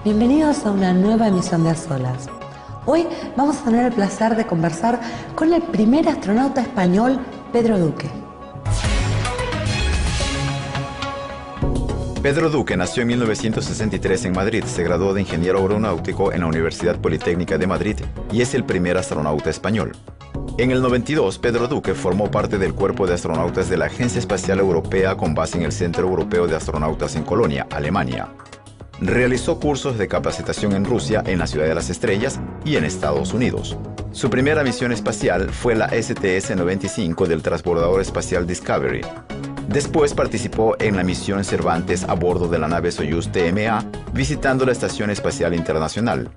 Bienvenidos a una nueva emisión de A Solas. Hoy vamos a tener el placer de conversar con el primer astronauta español, Pedro Duque. Pedro Duque nació en 1963 en Madrid, se graduó de ingeniero aeronáutico en la Universidad Politécnica de Madrid y es el primer astronauta español. En el 92, Pedro Duque formó parte del cuerpo de astronautas de la Agencia Espacial Europea con base en el Centro Europeo de Astronautas en Colonia, Alemania. Realizó cursos de capacitación en Rusia, en la Ciudad de las Estrellas y en Estados Unidos. Su primera misión espacial fue la STS-95 del transbordador espacial Discovery. Después participó en la misión Cervantes a bordo de la nave Soyuz TMA, visitando la Estación Espacial Internacional.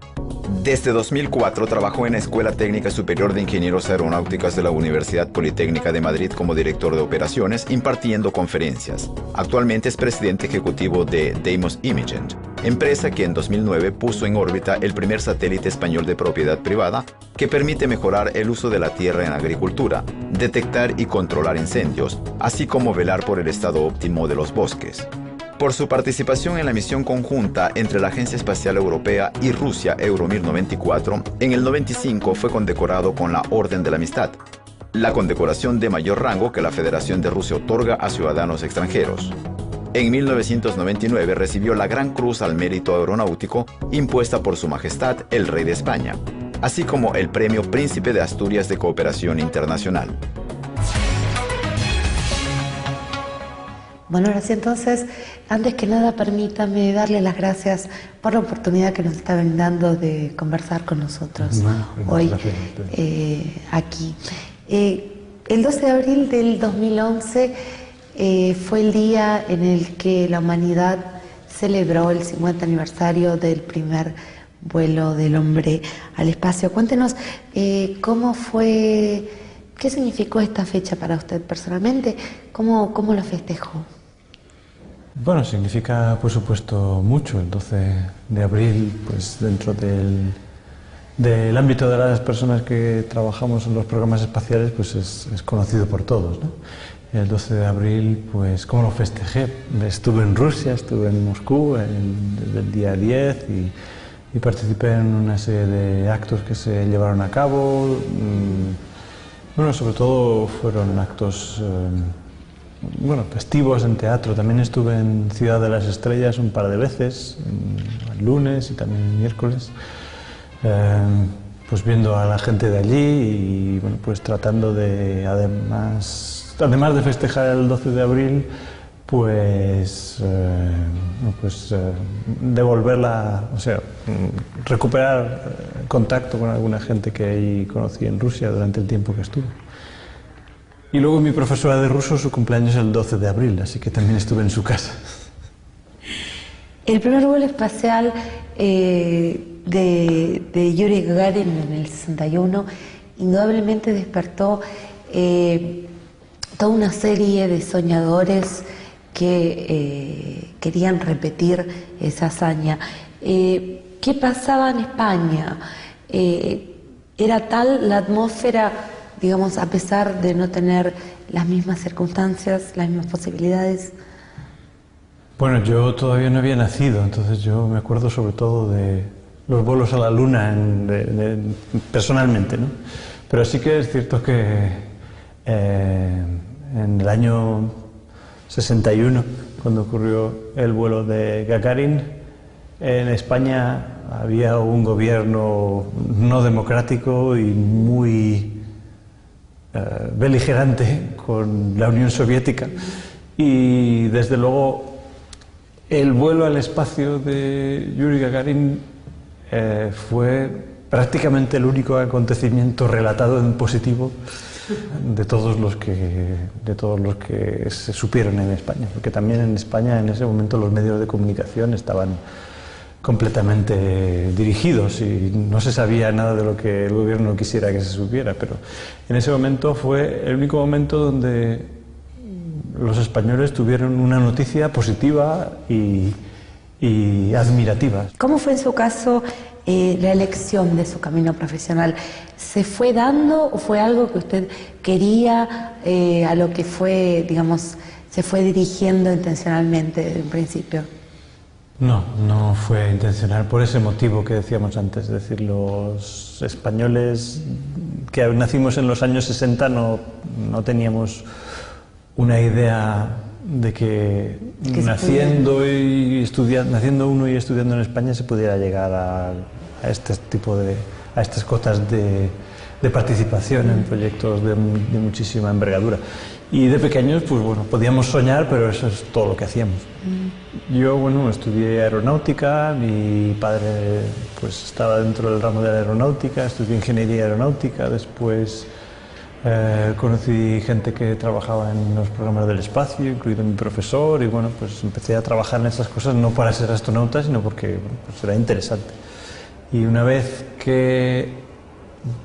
Desde 2004 trabajó en la Escuela Técnica Superior de Ingenieros Aeronáuticos de la Universidad Politécnica de Madrid como director de operaciones, impartiendo conferencias. Actualmente es presidente ejecutivo de Deimos Imaging, empresa que en 2009 puso en órbita el primer satélite español de propiedad privada que permite mejorar el uso de la tierra en agricultura, detectar y controlar incendios, así como velar por el estado óptimo de los bosques. Por su participación en la misión conjunta entre la Agencia Espacial Europea y Rusia Euromir 94, en el 95 fue condecorado con la Orden de la Amistad, la condecoración de mayor rango que la Federación de Rusia otorga a ciudadanos extranjeros. En 1999 recibió la Gran Cruz al Mérito Aeronáutico impuesta por Su Majestad el Rey de España, así como el Premio Príncipe de Asturias de Cooperación Internacional. Bueno, ahora sí, entonces, antes que nada, permítame darle las gracias por la oportunidad que nos está brindando de conversar con nosotros hoy aquí. El 12 de abril del 2011 fue el día en el que la humanidad celebró el 50 aniversario del primer vuelo del hombre al espacio. Cuéntenos cómo fue, qué significó esta fecha para usted personalmente, cómo lo festejó. Bueno, significa por supuesto mucho. El 12 de abril, pues dentro del ámbito de las personas que trabajamos en los programas espaciales, pues es conocido por todos, ¿no? El 12 de abril, pues ¿cómo lo festejé? Estuve en Rusia, estuve en Moscú desde el día 10 y participé en una serie de actos que se llevaron a cabo. Bueno, sobre todo fueron actos festivos en teatro. También estuve en Ciudad de las Estrellas un par de veces, el lunes y también el miércoles, pues viendo a la gente de allí y bueno, pues tratando de, además de festejar el 12 de abril, recuperar contacto con alguna gente que ahí conocí en Rusia durante el tiempo que estuve. Y luego mi profesora de ruso, su cumpleaños es el 12 de abril, así que también estuve en su casa. El primer vuelo espacial de Yuri Gagarin en el 61 indudablemente despertó toda una serie de soñadores que querían repetir esa hazaña. ¿Qué pasaba en España? ¿Era tal la atmósfera, digamos, a pesar de no tener las mismas circunstancias, las mismas posibilidades? Bueno, yo todavía no había nacido, entonces yo me acuerdo sobre todo de los vuelos a la Luna personalmente, ¿no? Pero sí que es cierto que en el año 61, cuando ocurrió el vuelo de Gagarin, en España había un gobierno no democrático y muy beligerante con la Unión Soviética, y desde luego el vuelo al espacio de Yuri Gagarin fue prácticamente el único acontecimiento relatado en positivo de todos los que se supieron en España, porque también en España en ese momento los medios de comunicación estaban completamente dirigidos y no se sabía nada de lo que el gobierno quisiera que se supiera, pero en ese momento fue el único momento donde los españoles tuvieron una noticia positiva y admirativa. ¿Cómo fue en su caso la elección de su camino profesional? ¿Se fue dando o fue algo que usted quería, a lo que fue, digamos, se fue dirigiendo intencionalmente desde un principio? No, no fue intencional, por ese motivo que decíamos antes, es decir, los españoles que nacimos en los años 60 no teníamos una idea de que naciendo uno y estudiando en España se pudiera llegar a este tipo a estas cotas de participación en proyectos de muchísima envergadura. Y de pequeños, pues bueno, podíamos soñar, pero eso es todo lo que hacíamos. Yo, bueno, estudié aeronáutica, mi padre pues estaba dentro del ramo de la aeronáutica, estudié ingeniería aeronáutica, después conocí gente que trabajaba en los programas del espacio, incluido mi profesor, y bueno, pues empecé a trabajar en esas cosas no para ser astronauta, sino porque bueno, pues era interesante. Y una vez que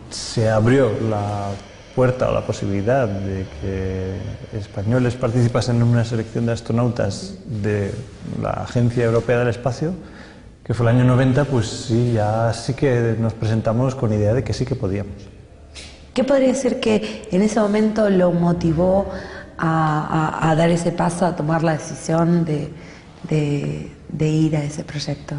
se abrió la puerta o la posibilidad de que españoles participasen en una selección de astronautas de la Agencia Europea del Espacio, que fue el año 90, pues sí, ya sí que nos presentamos con idea de que sí que podíamos. ¿Qué podría ser que en ese momento lo motivó a dar ese paso, a tomar la decisión de ir a ese proyecto?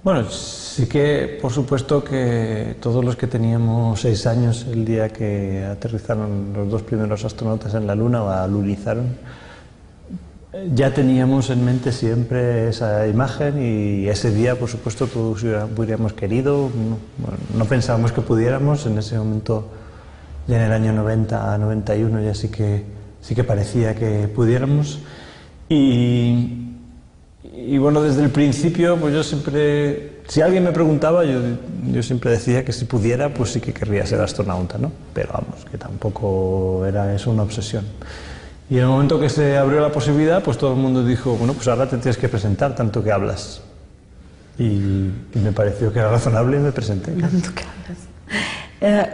Bueno, sí que, por supuesto, que todos los que teníamos 6 años el día que aterrizaron los 2 primeros astronautas en la Luna o alunizaron, ya teníamos en mente siempre esa imagen y ese día, por supuesto, todos hubiéramos querido. No pensábamos que pudiéramos, en ese momento, ya en el año 90 a 91, ya sí que parecía que pudiéramos. Y bueno, desde el principio, pues yo siempre, si alguien me preguntaba, yo siempre decía que si pudiera, pues sí que querría ser astronauta, ¿no? Pero vamos, que tampoco era eso una obsesión. Y en el momento que se abrió la posibilidad, pues todo el mundo dijo, bueno, pues ahora te tienes que presentar, tanto que hablas. Y me pareció que era razonable y me presenté. Tanto que hablas.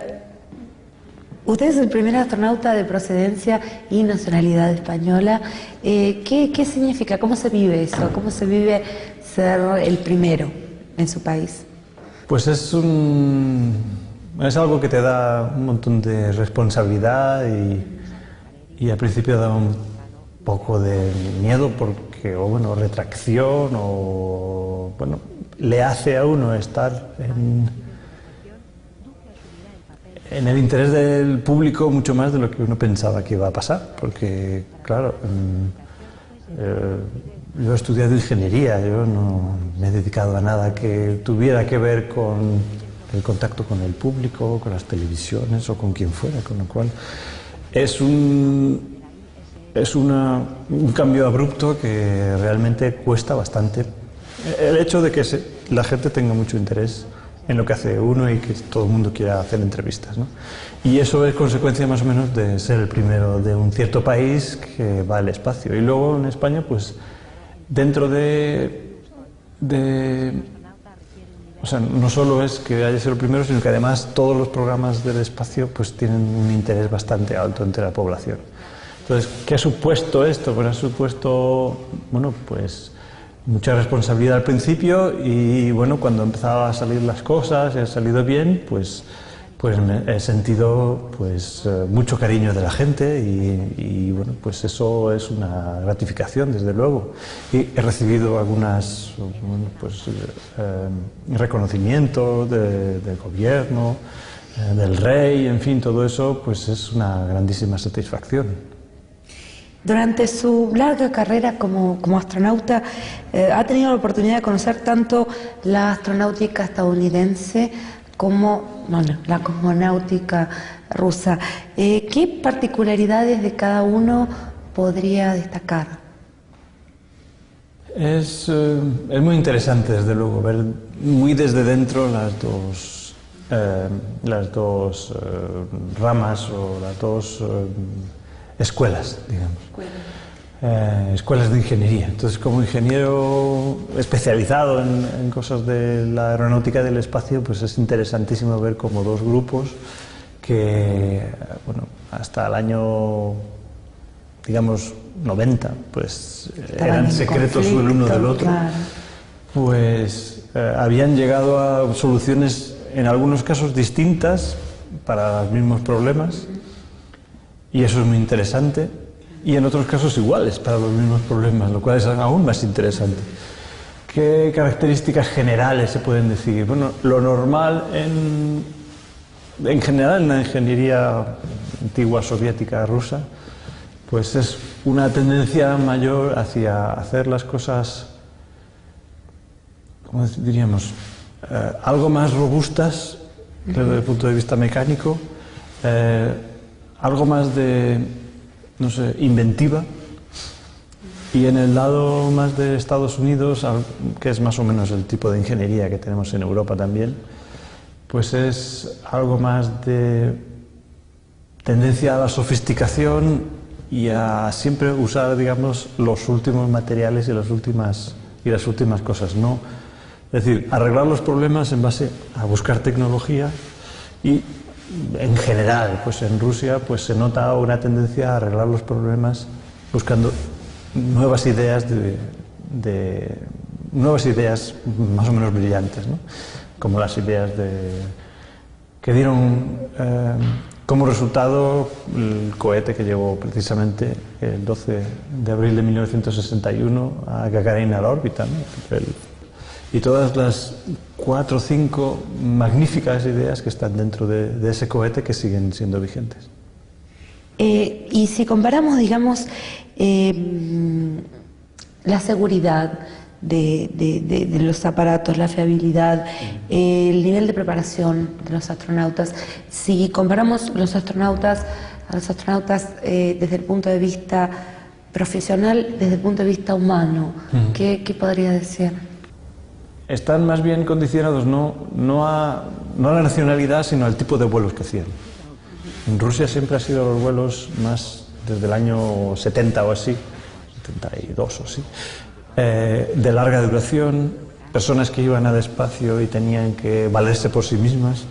Usted es el primer astronauta de procedencia y nacionalidad española. ¿Qué significa? ¿Cómo se vive eso? ¿Cómo se vive ser el primero en su país? Pues es algo que te da un montón de responsabilidad y al principio da un poco de miedo porque, o bueno, retracción o, bueno, le hace a uno estar en el interés del público mucho más de lo que uno pensaba que iba a pasar, porque, claro, yo he estudiado ingeniería, yo no me he dedicado a nada que tuviera que ver con el contacto con el público, con las televisiones o con quien fuera, con lo cual es un cambio abrupto que realmente cuesta bastante. El hecho de que la gente tenga mucho interés en lo que hace uno y que todo el mundo quiera hacer entrevistas, ¿no? Y eso es consecuencia más o menos de ser el primero de un cierto país que va al espacio. Y luego en España, pues dentro o sea, no solo es que haya sido el primero, sino que además todos los programas del espacio pues tienen un interés bastante alto entre la población. Entonces, ¿qué ha supuesto esto? Pues ha supuesto, bueno, pues mucha responsabilidad al principio y bueno, cuando empezaba a salir las cosas y han salido bien, pues he sentido pues mucho cariño de la gente y bueno, pues eso es una gratificación desde luego. Y he recibido algunas, bueno, pues reconocimientos del gobierno, del rey, en fin, todo eso pues es una grandísima satisfacción. Durante su larga carrera como astronauta, ha tenido la oportunidad de conocer tanto la astronáutica estadounidense como, bueno, la cosmonáutica rusa. ¿Qué particularidades de cada uno podría destacar? Es muy interesante, desde luego, ver muy desde dentro las dos ramas o las dos escuelas, digamos. Escuelas de ingeniería. Entonces, como ingeniero especializado en cosas de la aeronáutica del espacio, pues es interesantísimo ver cómo dos grupos que, bueno, hasta el año, digamos, 90, pues eran secretos el uno del otro, claro. Pues habían llegado a soluciones, en algunos casos distintas, para los mismos problemas. Y eso es muy interesante. y en otros casos iguales para los mismos problemas, lo cual es aún más interesante. ¿Qué características generales se pueden decir? Bueno, lo normal en general en la ingeniería antigua soviética rusa, pues es una tendencia mayor hacia hacer las cosas, ¿cómo diríamos?, algo más robustas desde el punto de vista mecánico, algo más de, no sé, inventiva. Y en el lado más de Estados Unidos, que es más o menos el tipo de ingeniería que tenemos en Europa también, pues es algo más de tendencia a la sofisticación y a siempre usar, digamos, los últimos materiales y las últimas cosas, ¿no? Es decir, arreglar los problemas en base a buscar tecnología y, en general, pues en Rusia pues se nota una tendencia a arreglar los problemas buscando nuevas ideas nuevas ideas más o menos brillantes, ¿no? Como las ideas que dieron como resultado el cohete que llegó precisamente el 12 de abril de 1961 a Gagarin a la órbita, ¿no? Y todas las 4 o 5 magníficas ideas que están dentro de ese cohete que siguen siendo vigentes. Y si comparamos, digamos, la seguridad de los aparatos, la fiabilidad, el nivel de preparación de los astronautas, si comparamos a los astronautas desde el punto de vista profesional, desde el punto de vista humano, ¿qué podría decir? Están más bien condicionados no a la nacionalidad, sino al tipo de vuelos que hacían. En Rusia siempre han sido los vuelos más, desde el año 70 o así, 72 o así, de larga duración, personas que iban al espacio y tenían que valerse por sí mismas.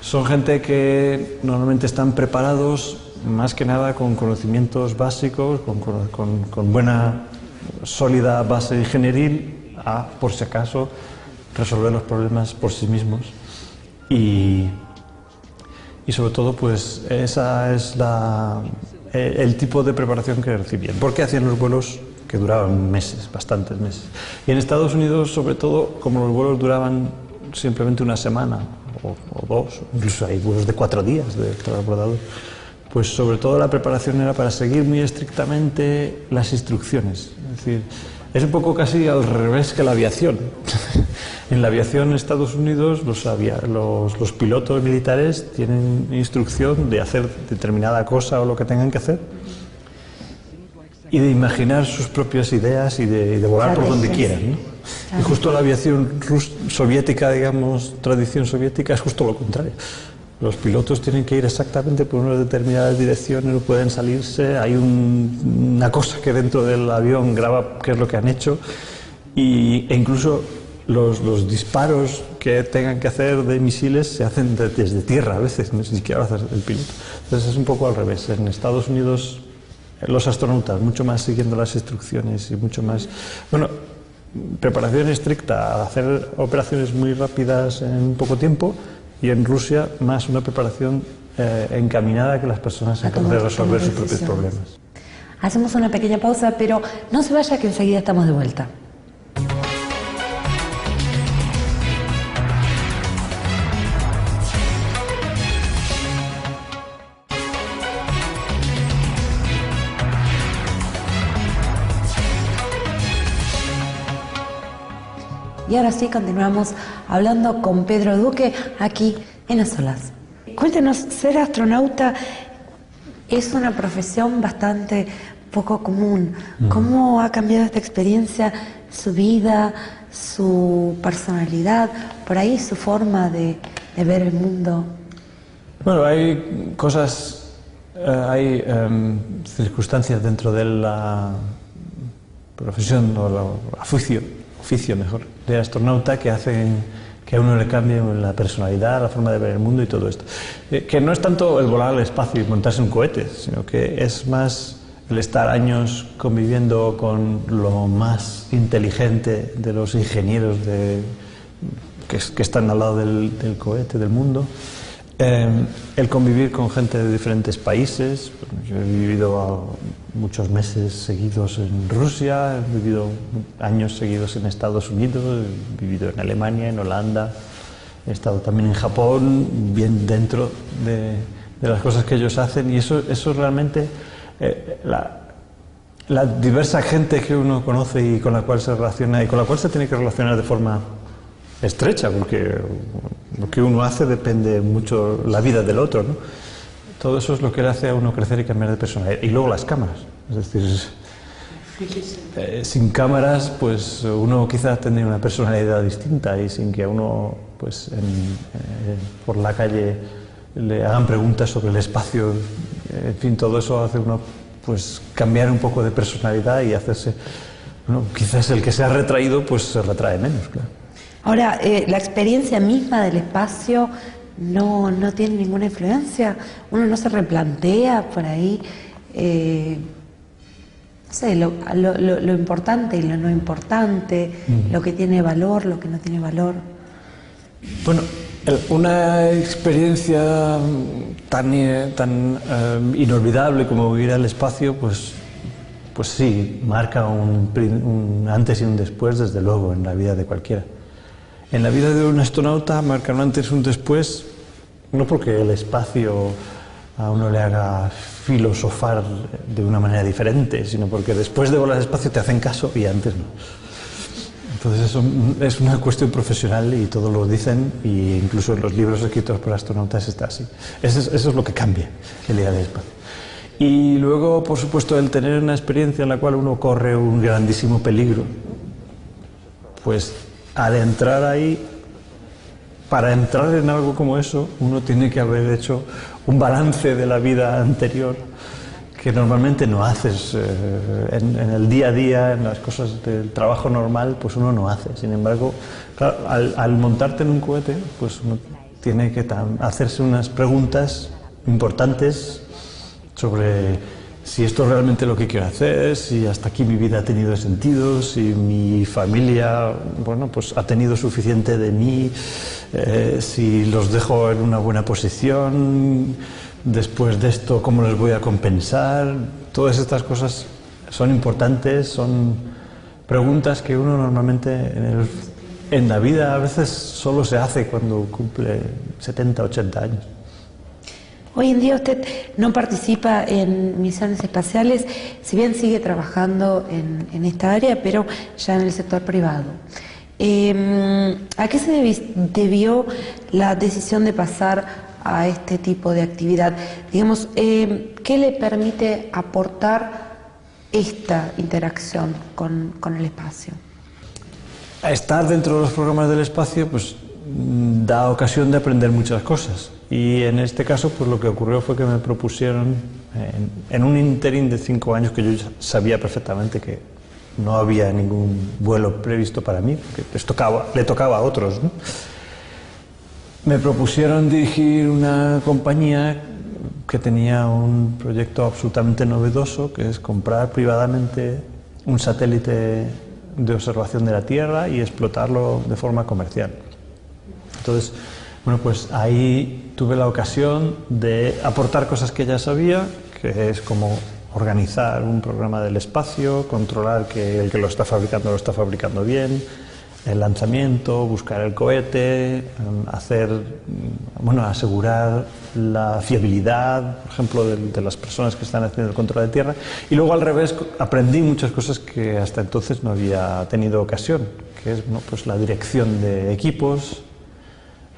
Son gente que normalmente están preparados más que nada con conocimientos básicos, con buena, sólida base ingenieril, por si acaso, resolver los problemas por sí mismos. Y sobre todo, pues esa es el tipo de preparación que recibían, porque hacían los vuelos que duraban meses, bastantes meses. Y en Estados Unidos, sobre todo, como los vuelos duraban simplemente una semana o 2, incluso hay vuelos de 4 días de transbordador, pues sobre todo la preparación era para seguir muy estrictamente las instrucciones. Es decir, es un poco casi al revés que la aviación. En la aviación en Estados Unidos los pilotos militares tienen instrucción de hacer determinada cosa o lo que tengan que hacer y de imaginar sus propias ideas y de volar por donde quieran, ¿no? Y justo la aviación soviética, digamos, tradición soviética, es justo lo contrario. Los pilotos tienen que ir exactamente por una determinada dirección y no pueden salirse. Hay una cosa que dentro del avión graba qué es lo que han hecho e incluso los disparos que tengan que hacer de misiles se hacen desde tierra a veces, no siquiera lo hace el piloto. Entonces es un poco al revés. En Estados Unidos los astronautas mucho más siguiendo las instrucciones y mucho más, bueno, preparación estricta, hacer operaciones muy rápidas en poco tiempo. Y en Rusia, más una preparación encaminada a que las personas sean capaces de resolver sus propios problemas. Hacemos una pequeña pausa, pero no se vaya que enseguida estamos de vuelta. Y ahora sí, continuamos hablando con Pedro Duque aquí en Las Olas. Cuéntenos, ser astronauta es una profesión bastante poco común. ¿Cómo ha cambiado esta experiencia su vida, su personalidad, por ahí su forma de ver el mundo? Bueno, hay cosas, hay circunstancias dentro de la profesión o el oficio mejor, de astronauta que hacen que a uno le cambie la personalidad, la forma de ver el mundo y todo esto. Que no es tanto el volar al espacio y montarse un cohete, sino que es más el estar años conviviendo con lo más inteligente de los ingenieros que están al lado del cohete, del mundo. El convivir con gente de diferentes países. Yo he vivido muchos meses seguidos en Rusia, he vivido años seguidos en Estados Unidos, he vivido en Alemania, en Holanda, he estado también en Japón, bien dentro de las cosas que ellos hacen, y eso realmente, la diversa gente que uno conoce y con la cual se relaciona y con la cual se tiene que relacionar de forma estrecha, porque lo que uno hace depende mucho la vida del otro, ¿no? Todo eso es lo que le hace a uno crecer y cambiar de personalidad. Y luego las cámaras, es decir, sin cámaras, pues uno quizás tendría una personalidad distinta, y sin que a uno, pues por la calle le hagan preguntas sobre el espacio, en fin, todo eso hace uno pues cambiar un poco de personalidad y hacerse, bueno, quizás el que se ha retraído pues se retrae menos, claro. Ahora, la experiencia misma del espacio no tiene ninguna influencia. Uno no se replantea por ahí, no sé, lo importante y lo no importante, lo que tiene valor, lo que no tiene valor. Bueno, una experiencia tan inolvidable como vivir al espacio, pues sí, marca un antes y un después, desde luego, en la vida de cualquiera. En la vida de un astronauta marca un antes y un después, no porque el espacio a uno le haga filosofar de una manera diferente, sino porque después de volar al espacio te hacen caso y antes no. Entonces eso es una cuestión profesional y todos lo dicen, e incluso en los libros escritos por astronautas está así. Eso es lo que cambia el día del espacio. Y luego, por supuesto, el tener una experiencia en la cual uno corre un grandísimo peligro, pues al entrar ahí, para entrar en algo como eso, uno tiene que haber hecho un balance de la vida anterior, que normalmente no haces en el día a día, en las cosas del trabajo normal, pues uno no hace. Sin embargo, claro, al montarte en un cohete, pues uno tiene que hacerse unas preguntas importantes sobre si esto es realmente lo que quiero hacer, si hasta aquí mi vida ha tenido sentido, si mi familia, bueno, pues ha tenido suficiente de mí, si los dejo en una buena posición, después de esto, ¿cómo les voy a compensar? Todas estas cosas son importantes, son preguntas que uno normalmente en la vida a veces solo se hace cuando cumple 70, 80 años. Hoy en día usted no participa en misiones espaciales, si bien sigue trabajando en esta área, pero ya en el sector privado. ¿A qué se debió la decisión de pasar a este tipo de actividad? Digamos, ¿qué le permite aportar esta interacción con el espacio? Estar dentro de los programas del espacio, pues da ocasión de aprender muchas cosas. Y en este caso, pues lo que ocurrió fue que me propusieron, en un interín de 5 años, que yo sabía perfectamente que no había ningún vuelo previsto para mí, que le tocaba a otros, ¿no? Me propusieron dirigir una compañía que tenía un proyecto absolutamente novedoso, que es comprar privadamente un satélite de observación de la Tierra y explotarlo de forma comercial. Entonces, bueno, pues ahí tuve la ocasión de aportar cosas que ya sabía, que es como organizar un programa del espacio, controlar que el que lo está fabricando bien, el lanzamiento, buscar el cohete, asegurar la fiabilidad, por ejemplo, de las personas que están haciendo el control de tierra. Y luego, al revés, aprendí muchas cosas que hasta entonces no había tenido ocasión, que es, bueno, pues la dirección de equipos,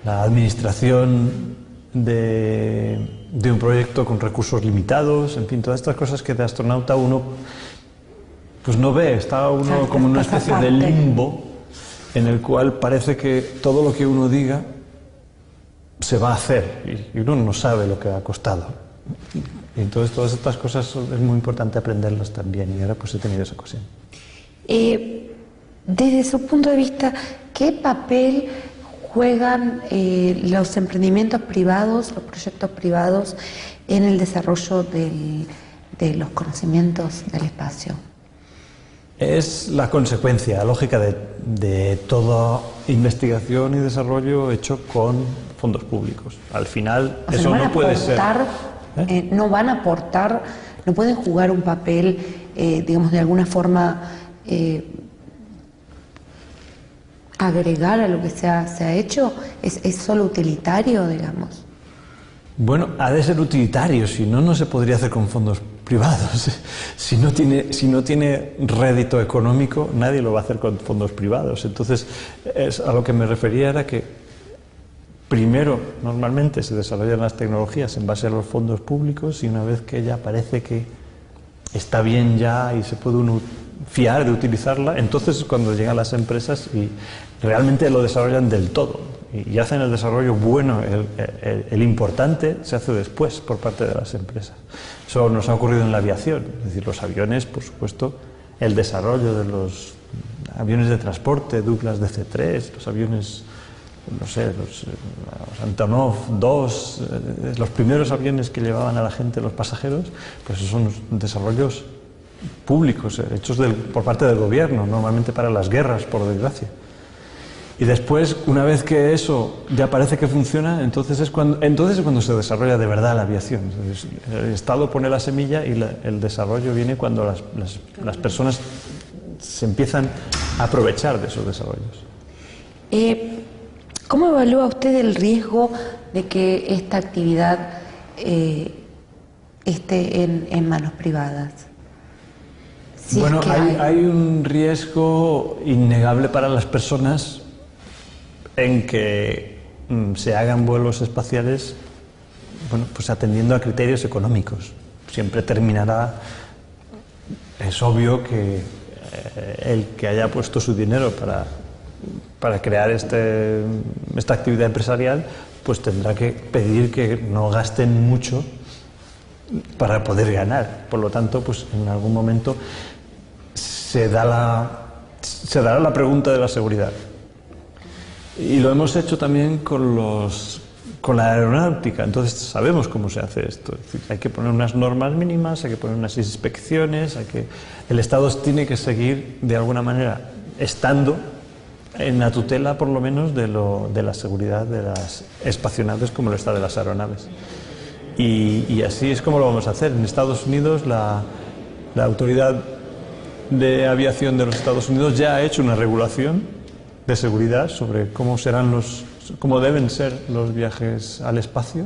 la administración de un proyecto con recursos limitados, en fin, todas estas cosas que de astronauta uno pues no ve, está uno como en una especie de limbo en el cual parece que todo lo que uno diga se va a hacer y uno no sabe lo que ha costado. Y entonces todas estas cosas es muy importante aprenderlas también, y ahora pues he tenido esa ocasión. Desde su punto de vista, ¿qué papel juegan los emprendimientos privados, los proyectos privados en el desarrollo de los conocimientos del espacio? Es la consecuencia lógica de toda investigación y desarrollo hecho con fondos públicos. Al final, o sea, eso no puede ser. No van a aportar, no pueden jugar un papel, digamos, de alguna forma agregar a lo que se ha hecho. ¿Es solo utilitario, digamos? Bueno, ha de ser utilitario, si no, no se podría hacer con fondos privados. Si no tiene rédito económico, nadie lo va a hacer con fondos privados. Entonces, a lo que me refería era que primero, normalmente se desarrollan las tecnologías en base a los fondos públicos y una vez que ya parece que está bien ya y se puede uno fiar de utilizarla, entonces es cuando llegan las empresas y realmente lo desarrollan del todo y hacen el desarrollo bueno. El importante se hace después por parte de las empresas. Eso nos ha ocurrido en la aviación, es decir, los aviones, por supuesto, el desarrollo de los aviones de transporte, Douglas DC-3, los aviones, no sé, los Antonov 2, los primeros aviones que llevaban a la gente, los pasajeros, pues esos son desarrollos públicos, hechos por parte del gobierno, normalmente para las guerras, por desgracia. Y después, una vez que eso ya parece que funciona, entonces es cuando se desarrolla de verdad la aviación. El Estado pone la semilla y el desarrollo viene cuando las personas se empiezan a aprovechar de esos desarrollos. ¿Cómo evalúa usted el riesgo de que esta actividad esté en manos privadas? Si bueno, es que hay un riesgo innegable para las personas en que se hagan vuelos espaciales, bueno, pues atendiendo a criterios económicos. Siempre terminará, es obvio que el que haya puesto su dinero para crear esta actividad empresarial, pues tendrá que pedir que no gasten mucho para poder ganar. Por lo tanto, pues en algún momento se dará la pregunta de la seguridad. Y lo hemos hecho también con la aeronáutica. Entonces sabemos cómo se hace esto. Es decir, hay que poner unas normas mínimas, hay que poner unas inspecciones, el Estado tiene que seguir de alguna manera estando en la tutela, por lo menos, de la seguridad de las espacionaves como lo está de las aeronaves. Y así es como lo vamos a hacer. En Estados Unidos, la Autoridad de Aviación de los Estados Unidos ya ha hecho una regulación de seguridad sobre cómo deben ser los viajes al espacio.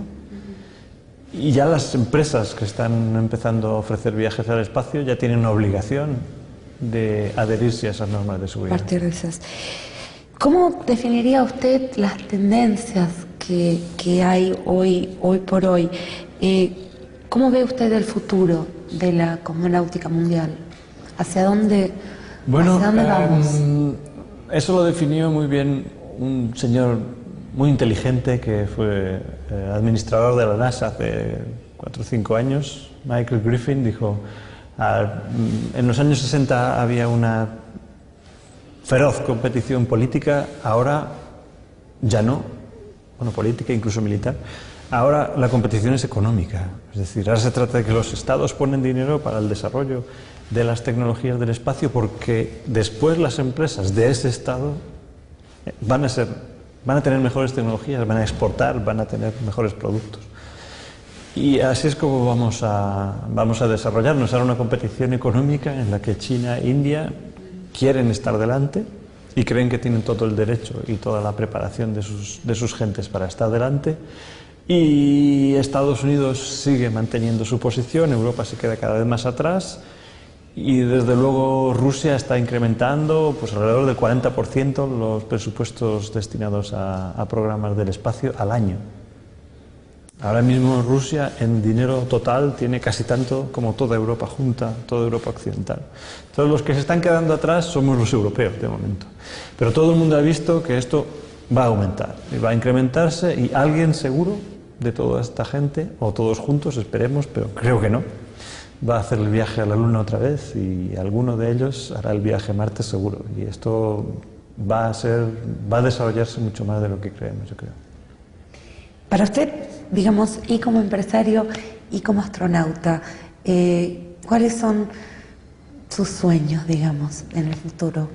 Y ya las empresas que están empezando a ofrecer viajes al espacio ya tienen una obligación de adherirse a esas normas de seguridad. A partir de esas. ¿Cómo definiría usted las tendencias que hay hoy por hoy? ¿Cómo ve usted el futuro de la cosmonáutica mundial? ¿Hacia dónde vamos? Eso lo definió muy bien un señor muy inteligente que fue administrador de la NASA hace 4 o 5 años, Michael Griffin. Dijo, en los años 60 había una feroz competición política, ahora ya no, bueno, política, incluso militar. Ahora la competición es económica, es decir, ahora se trata de que los estados ponen dinero para el desarrollo de las tecnologías del espacio, porque después las empresas de ese estado van a tener mejores tecnologías, van a exportar, van a tener mejores productos. Y así es como vamos a desarrollarnos. Ahora una competición económica en la que China e India quieren estar delante y creen que tienen todo el derecho y toda la preparación de sus gentes para estar delante. Y Estados Unidos sigue manteniendo su posición, Europa se queda cada vez más atrás y desde luego Rusia está incrementando pues alrededor del 40% los presupuestos destinados a programas del espacio al año. Ahora mismo Rusia en dinero total tiene casi tanto como toda Europa junta, toda Europa occidental. Entonces los que se están quedando atrás somos los europeos de momento. Pero todo el mundo ha visto que esto va a aumentar y va a incrementarse y alguien seguro de toda esta gente, o todos juntos, esperemos, pero creo que no, va a hacer el viaje a la Luna otra vez y alguno de ellos hará el viaje a Marte seguro. Y esto va a desarrollarse mucho más de lo que creemos, yo creo. Para usted, digamos, y como empresario y como astronauta, ¿cuáles son sus sueños, digamos, en el futuro?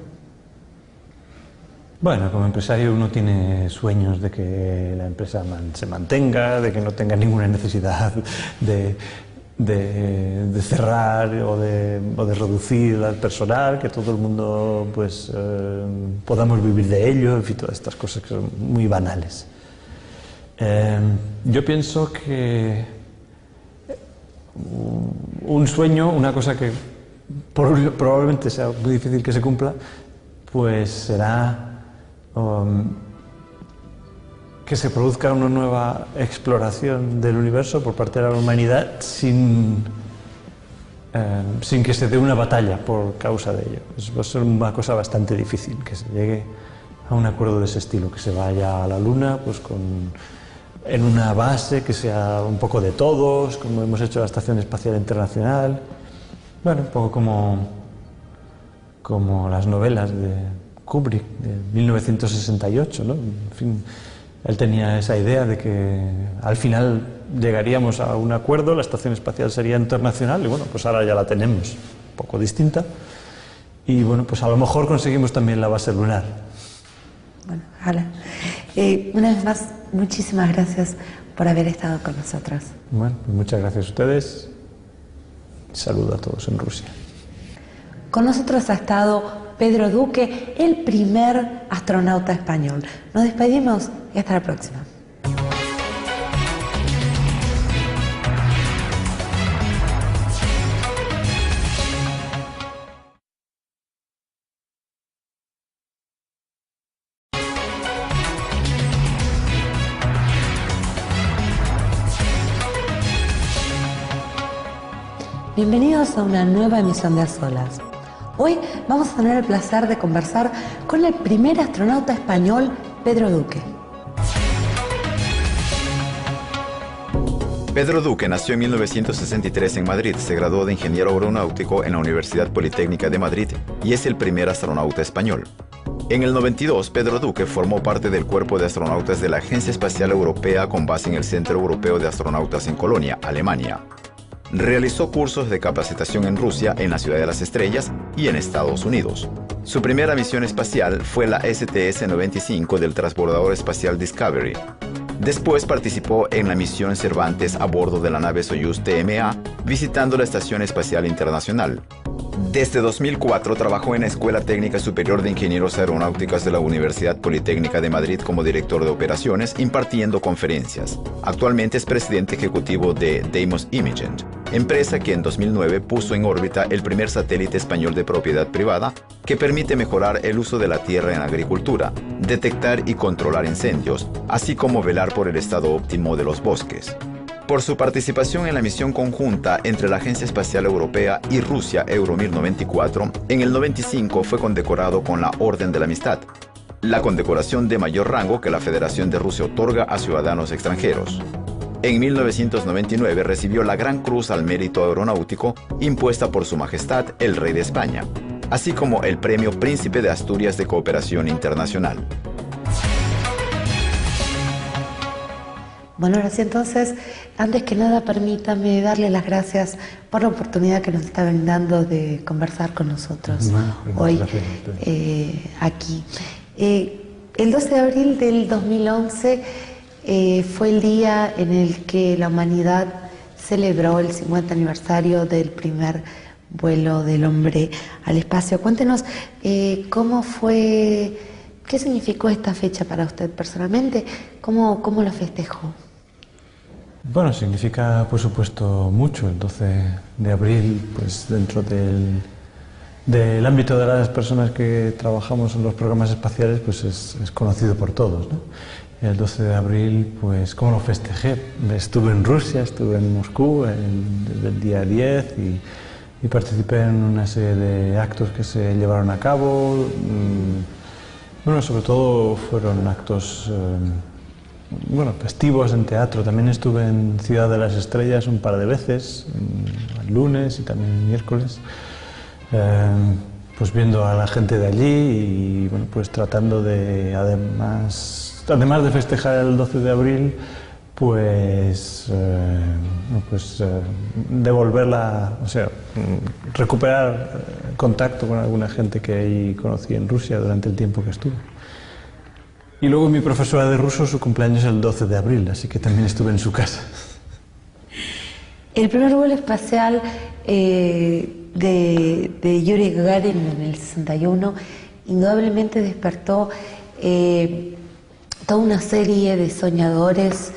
Bueno, como empresario uno tiene sueños de que la empresa se mantenga, de que no tenga ninguna necesidad de cerrar o de reducir al personal, que todo el mundo pues podamos vivir de ello, en fin, todas estas cosas que son muy banales. Yo pienso que un sueño, una cosa que probablemente sea muy difícil que se cumpla, pues será que se produzca una nueva exploración del universo por parte de la humanidad sin que se dé una batalla por causa de ello. Eso va a ser una cosa bastante difícil, que se llegue a un acuerdo de ese estilo, que se vaya a la Luna pues en una base que sea un poco de todos, como hemos hecho la Estación Espacial Internacional. Bueno, un poco como las novelas de Kubrick, de 1968, ¿no? En fin, él tenía esa idea de que al final llegaríamos a un acuerdo, la Estación Espacial sería internacional, y bueno, pues ahora ya la tenemos, un poco distinta, y bueno, pues a lo mejor conseguimos también la base lunar. Bueno, ojalá. Una vez más, muchísimas gracias por haber estado con nosotros. Bueno, pues muchas gracias a ustedes. Saludo a todos en Rusia. Con nosotros ha estado Pedro Duque, el primer astronauta español. Nos despedimos y hasta la próxima. Bienvenidos a una nueva emisión de A Solas. Hoy vamos a tener el placer de conversar con el primer astronauta español, Pedro Duque. Pedro Duque nació en 1963 en Madrid, se graduó de ingeniero aeronáutico en la Universidad Politécnica de Madrid y es el primer astronauta español. En el 92, Pedro Duque formó parte del cuerpo de astronautas de la Agencia Espacial Europea con base en el Centro Europeo de Astronautas en Colonia, Alemania. Realizó cursos de capacitación en Rusia, en la Ciudad de las Estrellas y en Estados Unidos. Su primera misión espacial fue la STS-95 del transbordador espacial Discovery. Después participó en la misión Cervantes a bordo de la nave Soyuz TMA, visitando la Estación Espacial Internacional. Desde 2004 trabajó en la Escuela Técnica Superior de Ingenieros Aeronáuticos de la Universidad Politécnica de Madrid como director de operaciones, impartiendo conferencias. Actualmente es presidente ejecutivo de Deimos Imaging, empresa que en 2009 puso en órbita el primer satélite español de propiedad privada que permite mejorar el uso de la tierra en la agricultura, detectar y controlar incendios, así como velar por el estado óptimo de los bosques. Por su participación en la misión conjunta entre la Agencia Espacial Europea y Rusia Euromir 94, en el 95 fue condecorado con la Orden de la Amistad, la condecoración de mayor rango que la Federación de Rusia otorga a ciudadanos extranjeros. En 1999 recibió la Gran Cruz al Mérito Aeronáutico impuesta por Su Majestad el Rey de España, así como el Premio Príncipe de Asturias de Cooperación Internacional. Bueno, ahora sí, entonces, antes que nada, permítame darle las gracias por la oportunidad que nos está brindando de conversar con nosotros hoy aquí. El 12 de abril del 2011 fue el día en el que la humanidad celebró el 50 aniversario del primer vuelo del hombre al espacio. Cuéntenos cómo fue, qué significó esta fecha para usted personalmente, cómo lo festejó. Bueno, significa por supuesto mucho. El 12 de abril, pues dentro del ámbito de las personas que trabajamos en los programas espaciales, pues es conocido por todos, ¿no? El 12 de abril, pues ¿cómo lo festejé? Estuve en Rusia, estuve en Moscú desde el día 10 y participé en una serie de actos que se llevaron a cabo. Bueno, sobre todo fueron actos festivos en teatro. También estuve en Ciudad de las Estrellas un par de veces, el lunes y también el miércoles, pues viendo a la gente de allí y bueno, pues tratando de, además de festejar el 12 de abril, pues, devolverla, o sea, recuperar contacto con alguna gente que ahí conocí en Rusia durante el tiempo que estuve. Y luego mi profesora de ruso, su cumpleaños es el 12 de abril, así que también estuve en su casa. El primer vuelo espacial de Yuri Gagarin en el 61 indudablemente despertó toda una serie de soñadores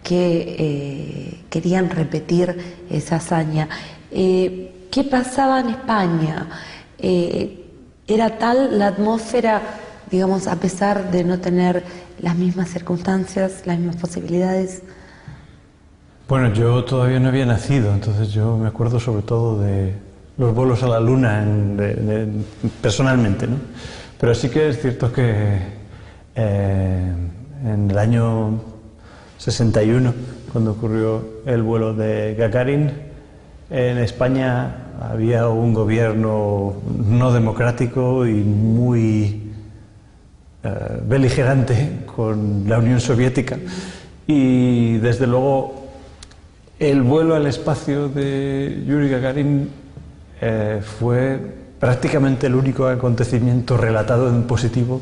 que querían repetir esa hazaña. ¿Qué pasaba en España? ¿Era tal la atmósfera, digamos, a pesar de no tener las mismas circunstancias, las mismas posibilidades? Bueno, yo todavía no había nacido, entonces yo me acuerdo sobre todo de los vuelos a la Luna personalmente, ¿no? Pero sí que es cierto que en el año 61, cuando ocurrió el vuelo de Gagarin, en España había un gobierno no democrático y muy beligerante con la Unión Soviética, y desde luego el vuelo al espacio de Yuri Gagarin fue prácticamente el único acontecimiento relatado en positivo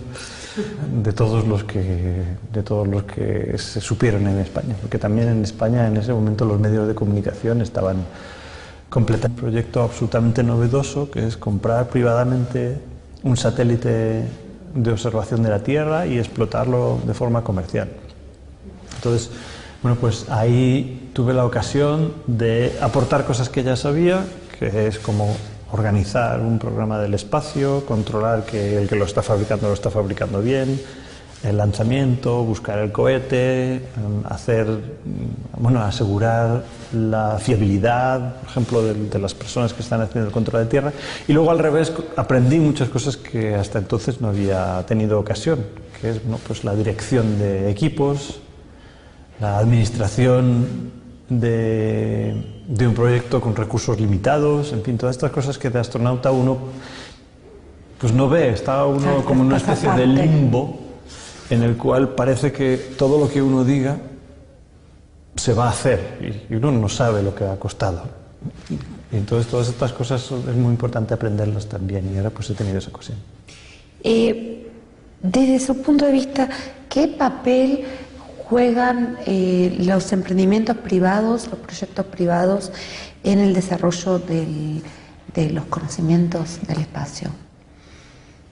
de todos los que se supieron en España, porque también en España en ese momento los medios de comunicación estaban completando un proyecto absolutamente novedoso, que es comprar privadamente un satélite de observación de la Tierra y explotarlo de forma comercial. Entonces, bueno, pues ahí tuve la ocasión de aportar cosas que ya sabía, que es como organizar un programa del espacio, controlar que el que lo está fabricando bien, el lanzamiento, buscar el cohete, asegurar la fiabilidad, por ejemplo, de las personas que están haciendo el control de tierra. Y luego, al revés, aprendí muchas cosas que hasta entonces no había tenido ocasión, que es, ¿no?, pues la dirección de equipos, la administración de un proyecto con recursos limitados, en fin, todas estas cosas que de astronauta uno pues no ve, está uno como en una especie de limbo en el cual parece que todo lo que uno diga se va a hacer y uno no sabe lo que ha costado. Y entonces todas estas cosas es muy importante aprenderlas también, y ahora pues he tenido esa ocasión. Desde su punto de vista, ¿qué papel juegan los emprendimientos privados, los proyectos privados en el desarrollo de los conocimientos del espacio?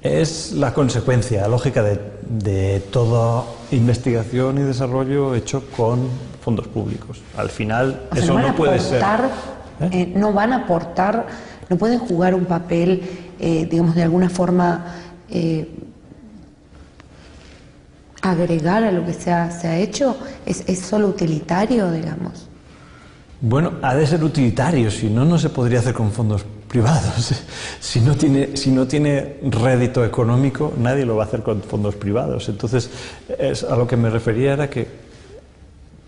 Es la consecuencia lógica de toda investigación y desarrollo hecho con fondos públicos. Al final, o sea, eso no puede ser. No van a aportar, no pueden jugar un papel, digamos, de alguna forma agregar a lo que se ha hecho. ¿Es solo utilitario, digamos? Bueno, ha de ser utilitario, si no, no se podría hacer con fondos privados. Si no tiene rédito económico, nadie lo va a hacer con fondos privados. Entonces, a lo que me refería era que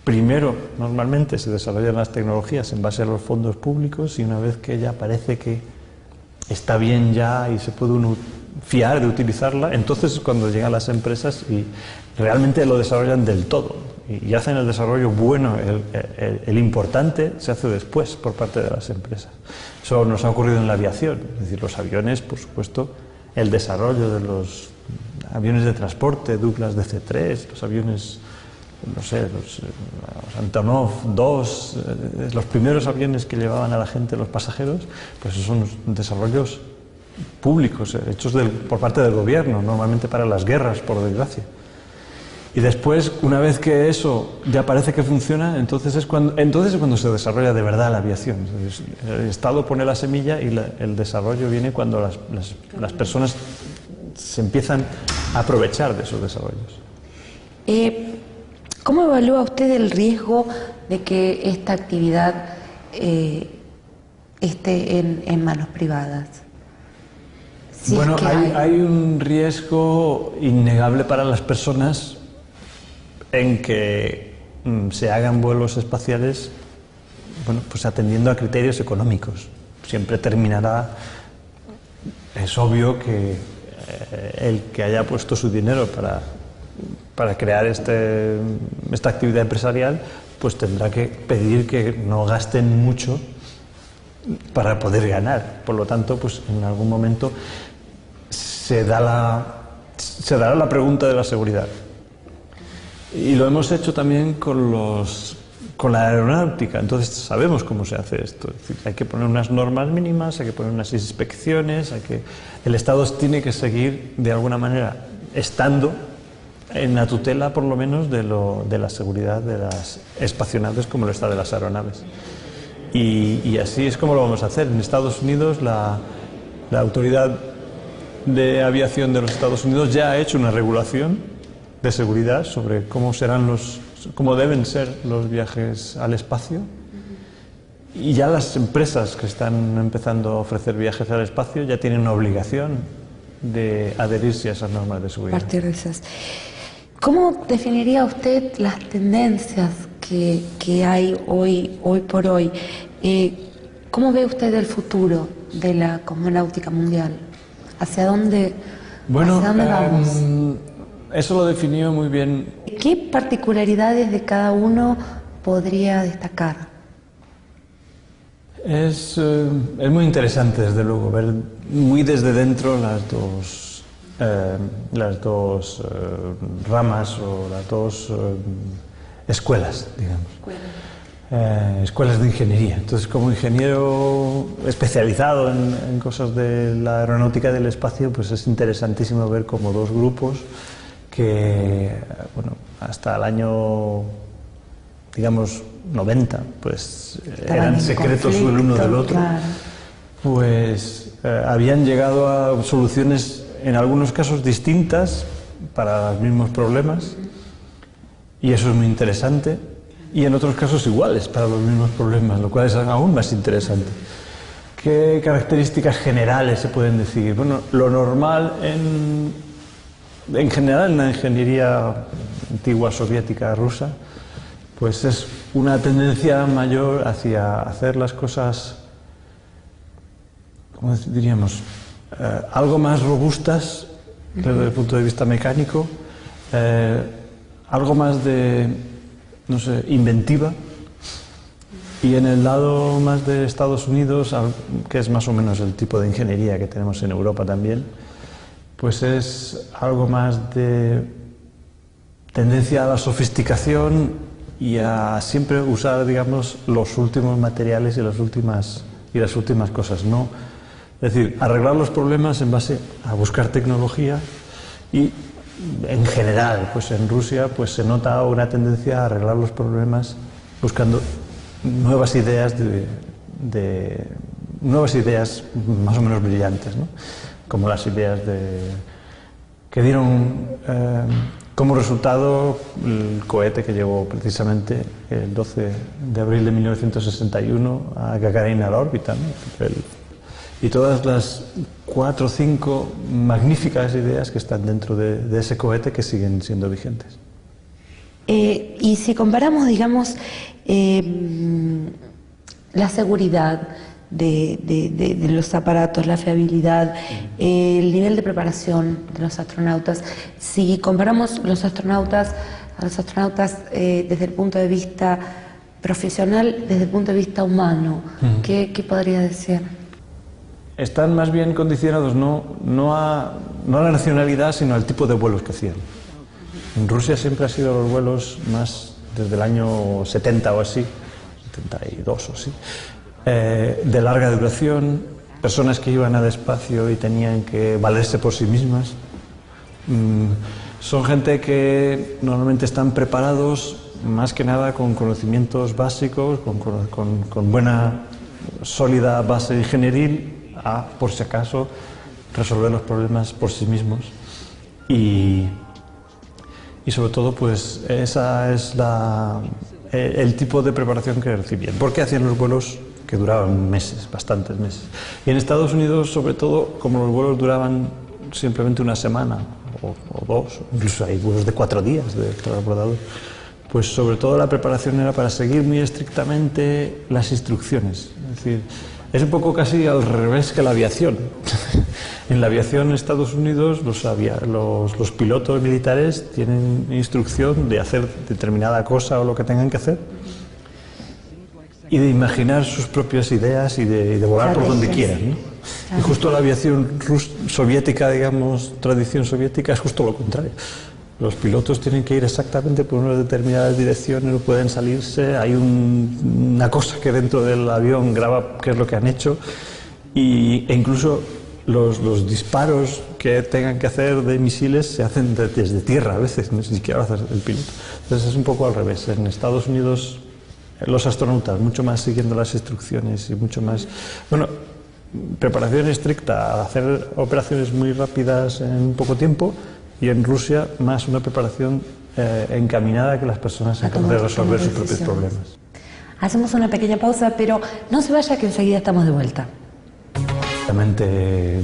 primero, normalmente se desarrollan las tecnologías en base a los fondos públicos, y una vez que ya parece que está bien ya y se puede uno fiar de utilizarla, entonces es cuando llegan las empresas y realmente lo desarrollan del todo y hacen el desarrollo bueno. El importante se hace después por parte de las empresas. Eso nos ha ocurrido en la aviación, es decir, los aviones, por supuesto, el desarrollo de los aviones de transporte, Douglas DC-3, los aviones, no sé, los Antonov 2, los primeros aviones que llevaban a la gente, los pasajeros, pues esos son desarrollos públicos, hechos por parte del gobierno, normalmente para las guerras, por desgracia. Y después, una vez que eso ya parece que funciona, entonces es cuando se desarrolla de verdad la aviación. El Estado pone la semilla y el desarrollo viene cuando las personas se empiezan a aprovechar de esos desarrollos. ¿Cómo evalúa usted el riesgo de que esta actividad esté en manos privadas? Si bueno, es que hay un riesgo innegable para las personas en que se hagan vuelos espaciales, bueno, pues atendiendo a criterios económicos. Siempre terminará, es obvio que el que haya puesto su dinero para crear esta actividad empresarial, pues tendrá que pedir que no gasten mucho para poder ganar. Por lo tanto, pues en algún momento se dará la pregunta de la seguridad. Y lo hemos hecho también con la aeronáutica. Entonces sabemos cómo se hace esto. Es decir, hay que poner unas normas mínimas, hay que poner unas inspecciones, el Estado tiene que seguir de alguna manera estando en la tutela, por lo menos, de la seguridad de las espacionaves, como lo está de las aeronaves. Y así es como lo vamos a hacer. En Estados Unidos, la Autoridad de Aviación de los Estados Unidos ya ha hecho una regulación de seguridad sobre cómo deben ser los viajes al espacio. Y ya las empresas que están empezando a ofrecer viajes al espacio ya tienen una obligación de adherirse a esas normas de seguridad. A partir de esas. ¿Cómo definiría usted las tendencias que hay hoy por hoy? ¿Cómo ve usted el futuro de la cosmonáutica mundial? ¿Hacia dónde vamos? Eso lo definió muy bien. ¿Qué particularidades de cada uno podría destacar? Es muy interesante, desde luego, ver muy desde dentro las dos ramas o las dos escuelas, digamos. Escuelas de ingeniería. Entonces, como ingeniero especializado en cosas de la aeronáutica del espacio, pues es interesantísimo ver cómo dos grupos que, bueno, hasta el año, digamos, 90, pues eran secretos el uno del otro, claro. Pues habían llegado a soluciones en algunos casos distintas para los mismos problemas, y eso es muy interesante, y en otros casos iguales para los mismos problemas, lo cual es aún más interesante. ¿Qué características generales se pueden decir? Bueno, lo normal en general en la ingeniería antigua soviética rusa, pues es una tendencia mayor hacia hacer las cosas, ¿cómo diríamos?, algo más robustas desde el punto de vista mecánico, algo más de, no sé, inventiva. Y en el lado más de Estados Unidos, que es más o menos el tipo de ingeniería que tenemos en Europa también, pues es algo más de tendencia a la sofisticación y a siempre usar, digamos, los últimos materiales y las últimas cosas, ¿no? Es decir, arreglar los problemas en base a buscar tecnología, y en general, pues en Rusia pues se nota una tendencia a arreglar los problemas buscando nuevas ideas nuevas ideas más o menos brillantes, ¿no? Como las ideas que dieron como resultado el cohete que llevó precisamente el 12 de abril de 1961 a Gagarin a la órbita, ¿no? Y todas las 4 o 5 magníficas ideas que están dentro de ese cohete que siguen siendo vigentes. Y si comparamos, digamos, la seguridad de los aparatos, la fiabilidad, el nivel de preparación de los astronautas, si comparamos a los astronautas desde el punto de vista profesional, desde el punto de vista humano, ¿qué podría decir? Están más bien condicionados no a la nacionalidad, sino al tipo de vuelos que hacían. En Rusia siempre ha sido los vuelos más desde el año 70 o así, 72 o así, de larga duración, personas que iban al espacio y tenían que valerse por sí mismas. Son gente que normalmente están preparados más que nada con conocimientos básicos, con buena, sólida base ingenieril, por si acaso, resolver los problemas por sí mismos. Y sobre todo, pues esa es el tipo de preparación que recibían. Porque hacían los vuelos que duraban meses, bastantes meses. Y en Estados Unidos, sobre todo, como los vuelos duraban simplemente una semana o 2, incluso hay vuelos de 4 días de transbordador, pues sobre todo la preparación era para seguir muy estrictamente las instrucciones. Es decir, Es un poco casi al revés que la aviación. En la aviación en Estados Unidos los pilotos militares tienen instrucción de hacer determinada cosa o lo que tengan que hacer y de imaginar sus propias ideas y de volar por donde quieran, ¿no? Y justo la aviación soviética, digamos, tradición soviética, es justo lo contrario. Los pilotos tienen que ir exactamente por unas determinadas direcciones, no pueden salirse, hay una cosa que dentro del avión graba qué es lo que han hecho e incluso los disparos que tengan que hacer de misiles se hacen desde tierra a veces, ni siquiera hace el piloto. Entonces es un poco al revés. En Estados Unidos los astronautas mucho más siguiendo las instrucciones y mucho más, bueno, preparación estricta a hacer operaciones muy rápidas en poco tiempo, y en Rusia más una preparación encaminada a que las personas se encarguen de resolver sus propios problemas. Hacemos una pequeña pausa, pero no se vaya que enseguida estamos de vuelta.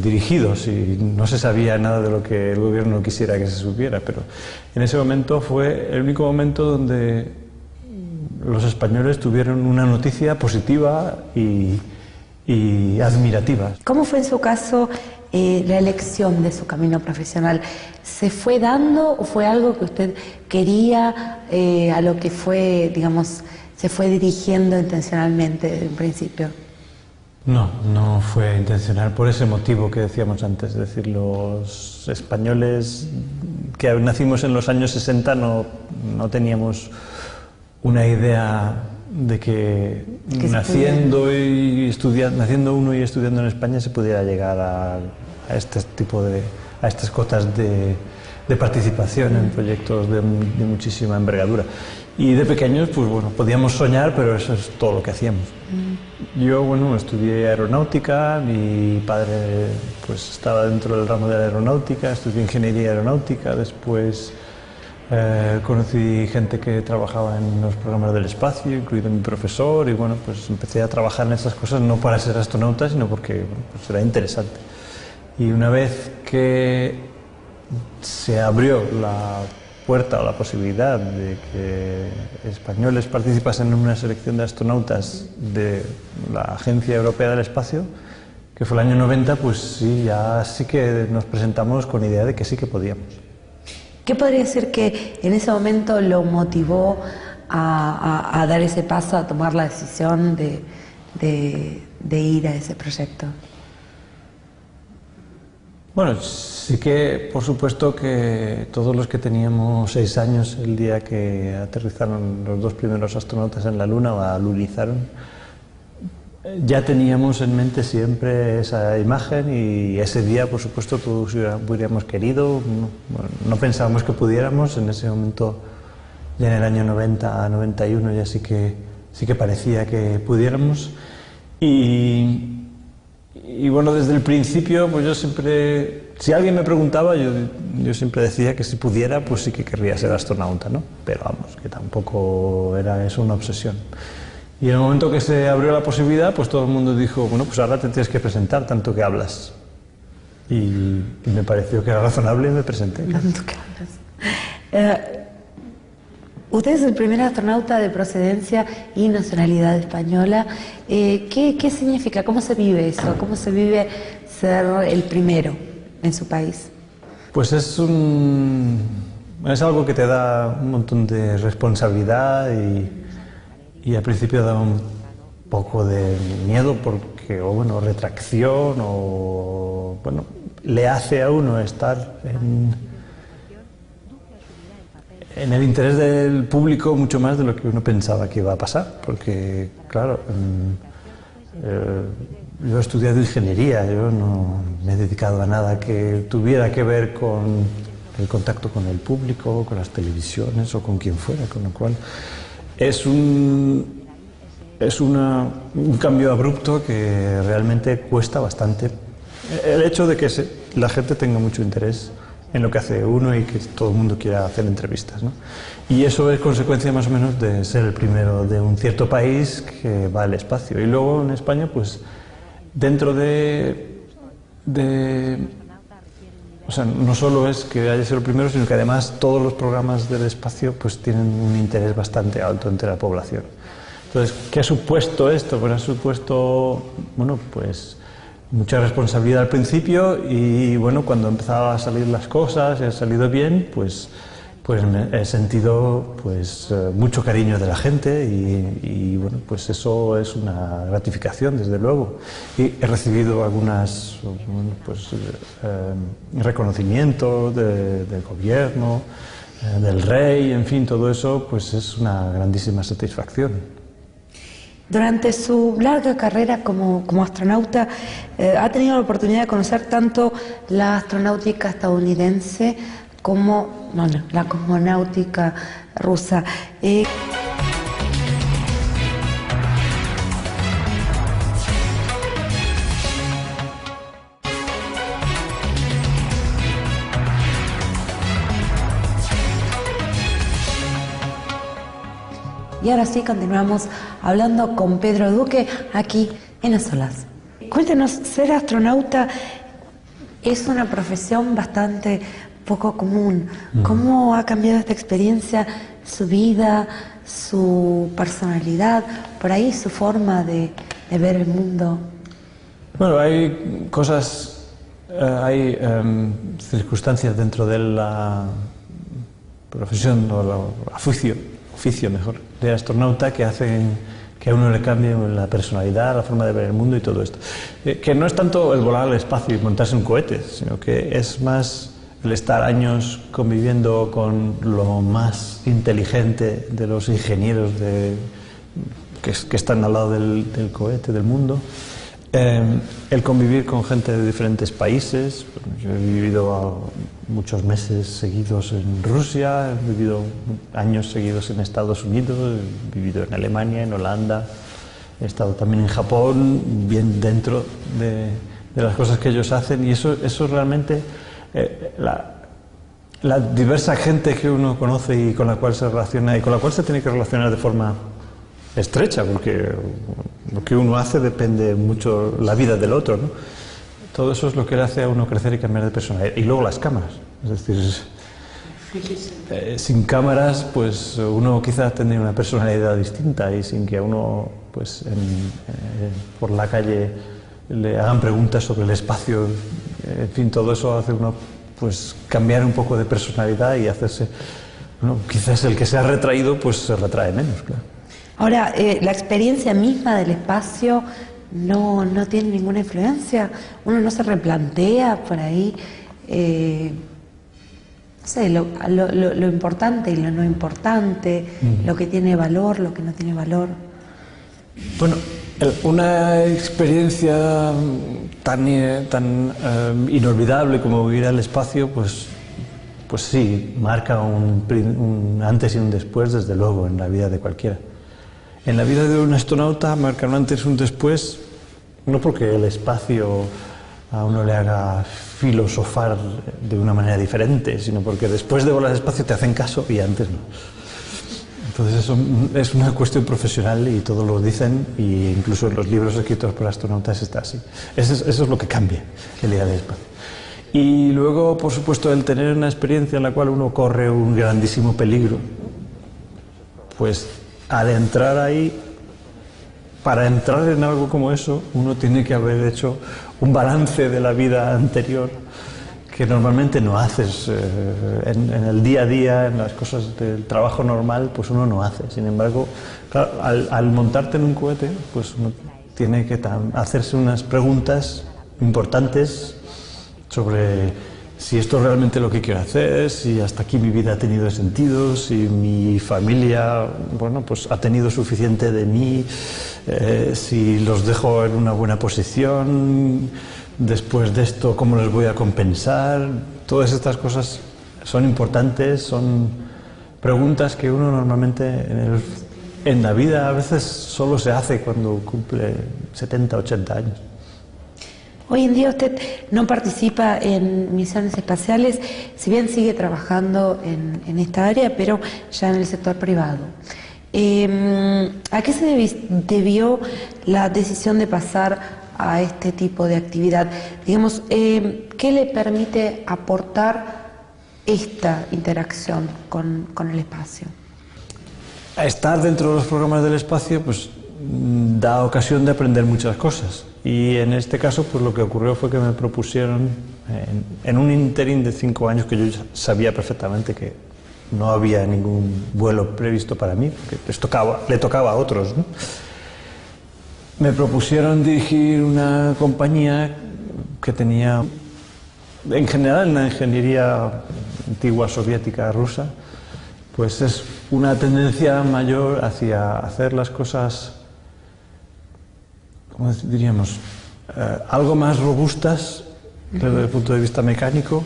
Dirigidos y no se sabía nada de lo que el gobierno quisiera que se supiera, pero en ese momento fue el único momento donde los españoles tuvieron una noticia positiva y admirativa. ¿Cómo fue en su caso la elección de su camino profesional? ¿Se fue dando o fue algo que usted quería, a lo que fue, digamos, se fue dirigiendo intencionalmente desde un principio? No, no fue intencional, por ese motivo que decíamos antes, es decir, los españoles que nacimos en los años 60 no teníamos una idea de que naciendo uno y estudiando en España se pudiera llegar a este tipo a estas cotas de participación en proyectos de muchísima envergadura. Y de pequeños, pues bueno, podíamos soñar, pero eso es todo lo que hacíamos. Yo, bueno, estudié aeronáutica, mi padre pues estaba dentro del ramo de la aeronáutica, estudié ingeniería aeronáutica, después conocí gente que trabajaba en los programas del espacio, incluido mi profesor, y bueno, pues empecé a trabajar en esas cosas no para ser astronauta, sino porque bueno, pues era interesante. Y una vez que se abrió la puerta o la posibilidad de que españoles participasen en una selección de astronautas de la Agencia Europea del Espacio, que fue el año 90, pues sí, ya sí que nos presentamos con idea de que sí que podíamos. ¿Qué podría ser que en ese momento lo motivó a dar ese paso, a tomar la decisión de ir a ese proyecto? Bueno, sí que, por supuesto, que todos los que teníamos 6 años el día que aterrizaron los 2 primeros astronautas en la Luna o alunizaron, ya teníamos en mente siempre esa imagen y ese día, por supuesto, todos hubiéramos querido, no pensábamos que pudiéramos, en ese momento, ya en el año 90, 91, ya sí que parecía que pudiéramos. Y bueno, desde el principio, pues yo siempre, si alguien me preguntaba, yo siempre decía que si pudiera, pues sí que querría ser astronauta, ¿no? Pero vamos, que tampoco era eso una obsesión. Y en el momento que se abrió la posibilidad, pues todo el mundo dijo, bueno, pues ahora te tienes que presentar, tanto que hablas. Y me pareció que era razonable y me presenté. Tanto que hablas. Usted es el primer astronauta de procedencia y nacionalidad española. ¿Qué significa? ¿Cómo se vive eso? ¿Cómo se vive ser el primero en su país? Pues es algo que te da un montón de responsabilidad y al principio da un poco de miedo porque, o bueno, retracción o, bueno, le hace a uno estar en el interés del público mucho más de lo que uno pensaba que iba a pasar, porque, claro, yo he estudiado ingeniería, yo no me he dedicado a nada que tuviera que ver con el contacto con el público, con las televisiones o con quien fuera, con lo cual es un cambio abrupto que realmente cuesta bastante. El hecho de que la gente tenga mucho interés en lo que hace uno y que todo el mundo quiera hacer entrevistas, ¿no? Y eso es consecuencia más o menos de ser el primero de un cierto país que va al espacio. Y luego en España, pues dentro o sea, no solo es que haya sido el primero, sino que además todos los programas del espacio pues tienen un interés bastante alto entre la población. Entonces, ¿qué ha supuesto esto? Pues ha supuesto, bueno, pues mucha responsabilidad al principio y, bueno, cuando empezaban a salir las cosas y han salido bien, pues he sentido pues mucho cariño de la gente y bueno, pues eso es una gratificación, desde luego. Y he recibido algunas, bueno, pues reconocimientos del gobierno, del rey, en fin, todo eso pues es una grandísima satisfacción. Durante su larga carrera como astronauta, ha tenido la oportunidad de conocer tanto la astronáutica estadounidense como la cosmonáutica rusa. Y ahora sí, continuamos hablando con Pedro Duque aquí en A Solas. Cuéntenos, ser astronauta es una profesión bastante poco común. ¿Cómo ha cambiado esta experiencia su vida, su personalidad, por ahí su forma de ver el mundo? Bueno, hay cosas, hay circunstancias dentro de la profesión o el oficio mejor, de astronauta que hacen que a uno le cambie la personalidad, la forma de ver el mundo y todo esto. Que no es tanto el volar al espacio y montarse un cohete, sino que es más el estar años conviviendo con lo más inteligente de los ingenieros que están al lado del cohete, del mundo. El convivir con gente de diferentes países. Yo he vivido muchos meses seguidos en Rusia, he vivido años seguidos en Estados Unidos, he vivido en Alemania, en Holanda, he estado también en Japón, bien dentro de las cosas que ellos hacen, y eso realmente, la diversa gente que uno conoce y con la cual se relaciona y con la cual se tiene que relacionar de forma estrecha, porque lo que uno hace depende mucho la vida del otro, ¿no? Todo eso es lo que le hace a uno crecer y cambiar de personalidad. Y luego las cámaras, es decir, sin cámaras pues uno quizás tendría una personalidad distinta, y sin que a uno pues por la calle le hagan preguntas sobre el espacio, en fin, todo eso hace uno pues cambiar un poco de personalidad y hacerse, bueno, quizás el que se ha retraído pues se retrae menos, claro. Ahora, la experiencia misma del espacio no tiene ninguna influencia. Uno no se replantea por ahí, no sé, lo importante y lo no importante, lo que tiene valor, lo que no tiene valor. Bueno, una experiencia tan inolvidable como vivir al espacio, pues sí, marca un antes y un después, desde luego, en la vida de cualquiera. En la vida de un astronauta marca un antes y un después, no porque el espacio a uno le haga filosofar de una manera diferente, sino porque después de volar al espacio te hacen caso y antes no. Entonces eso es una cuestión profesional y todos lo dicen, e incluso en los libros escritos por astronautas está así. Eso es lo que cambia el día del espacio. Y luego, por supuesto, el tener una experiencia en la cual uno corre un grandísimo peligro, pues al entrar ahí, para entrar en algo como eso, uno tiene que haber hecho un balance de la vida anterior que normalmente no haces en el día a día, en las cosas del trabajo normal, pues uno no hace. Sin embargo, claro, al montarte en un cohete, pues uno tiene que hacerse unas preguntas importantes sobre si esto es realmente lo que quiero hacer, si hasta aquí mi vida ha tenido sentido, si mi familia, bueno, pues ha tenido suficiente de mí, si los dejo en una buena posición, después de esto, ¿cómo les voy a compensar? Todas estas cosas son importantes, son preguntas que uno normalmente en la vida a veces solo se hace cuando cumple 70, 80 años. Hoy en día usted no participa en misiones espaciales, si bien sigue trabajando en esta área, pero ya en el sector privado. ¿A qué se debió la decisión de pasar a este tipo de actividad? Digamos, ¿qué le permite aportar esta interacción con el espacio? estar dentro de los programas del espacio pues da ocasión de aprender muchas cosas. Y en este caso pues lo que ocurrió fue que me propusieron en un interín de 5 años, que yo sabía perfectamente que no había ningún vuelo previsto para mí, porque le tocaba a otros, ¿no? Me propusieron dirigir una compañía que tenía, en general, en la ingeniería antigua soviética rusa, pues es una tendencia mayor hacia hacer las cosas, ¿cómo diríamos?, algo más robustas desde el punto de vista mecánico,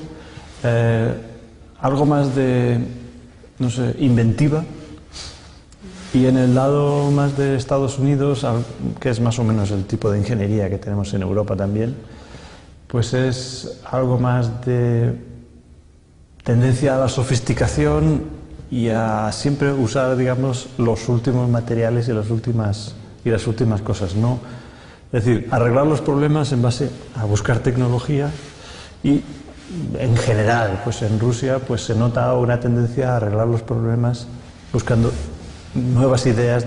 algo más de, no sé, inventiva. Y en el lado más de Estados Unidos, que es más o menos el tipo de ingeniería que tenemos en Europa también, pues es algo más de tendencia a la sofisticación y a siempre usar, digamos, los últimos materiales y las últimas cosas, ¿no? Es decir, arreglar los problemas en base a buscar tecnología. Y en general, pues en Rusia pues se nota una tendencia a arreglar los problemas buscando nuevas ideas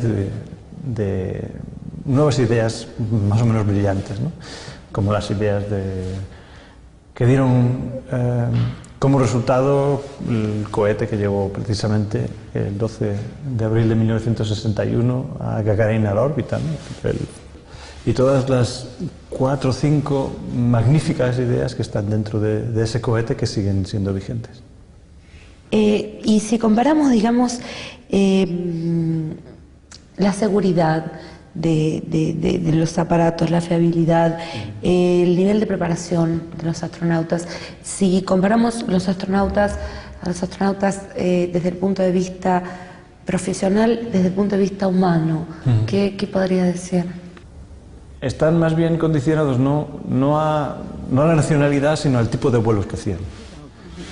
nuevas ideas más o menos brillantes, ¿no? Como las ideas que dieron como resultado el cohete que llegó precisamente el 12 de abril de 1961 a Gagarin a la órbita, ¿no? Y todas las 4 o 5 magníficas ideas que están dentro de ese cohete que siguen siendo vigentes. Y si comparamos, digamos, la seguridad de los aparatos, la fiabilidad, el nivel de preparación de los astronautas, si comparamos a los astronautas desde el punto de vista profesional, desde el punto de vista humano, ¿qué podría decir? Están más bien condicionados no a la nacionalidad, sino al tipo de vuelos que hacían.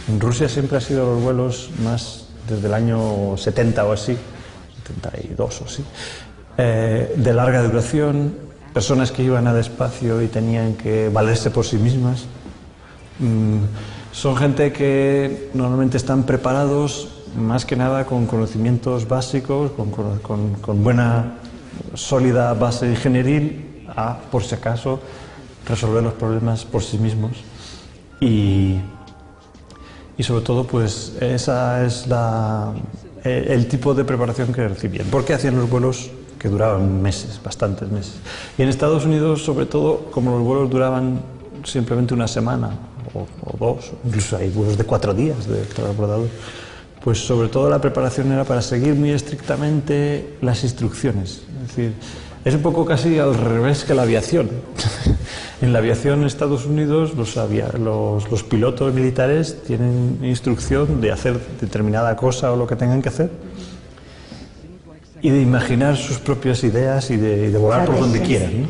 En Rusia siempre han sido los vuelos más, desde el año 70 o así, 72 o así, de larga duración, personas que iban al espacio y tenían que valerse por sí mismas. Son gente que normalmente están preparados, más que nada con conocimientos básicos, con buena, sólida base ingenieril, a, por si acaso, resolver los problemas por sí mismos. Y sobre todo, pues, esa es el tipo de preparación que recibían. Porque hacían los vuelos que duraban meses, bastantes meses. Y en Estados Unidos, sobre todo, como los vuelos duraban simplemente una semana o 2, incluso hay vuelos de 4 días de transbordador, pues sobre todo la preparación era para seguir muy estrictamente las instrucciones. Es decir, es un poco casi al revés que la aviación. En la aviación en Estados Unidos los pilotos militares tienen instrucción de hacer determinada cosa o lo que tengan que hacer y de imaginar sus propias ideas y de volar por donde quieran, ¿no?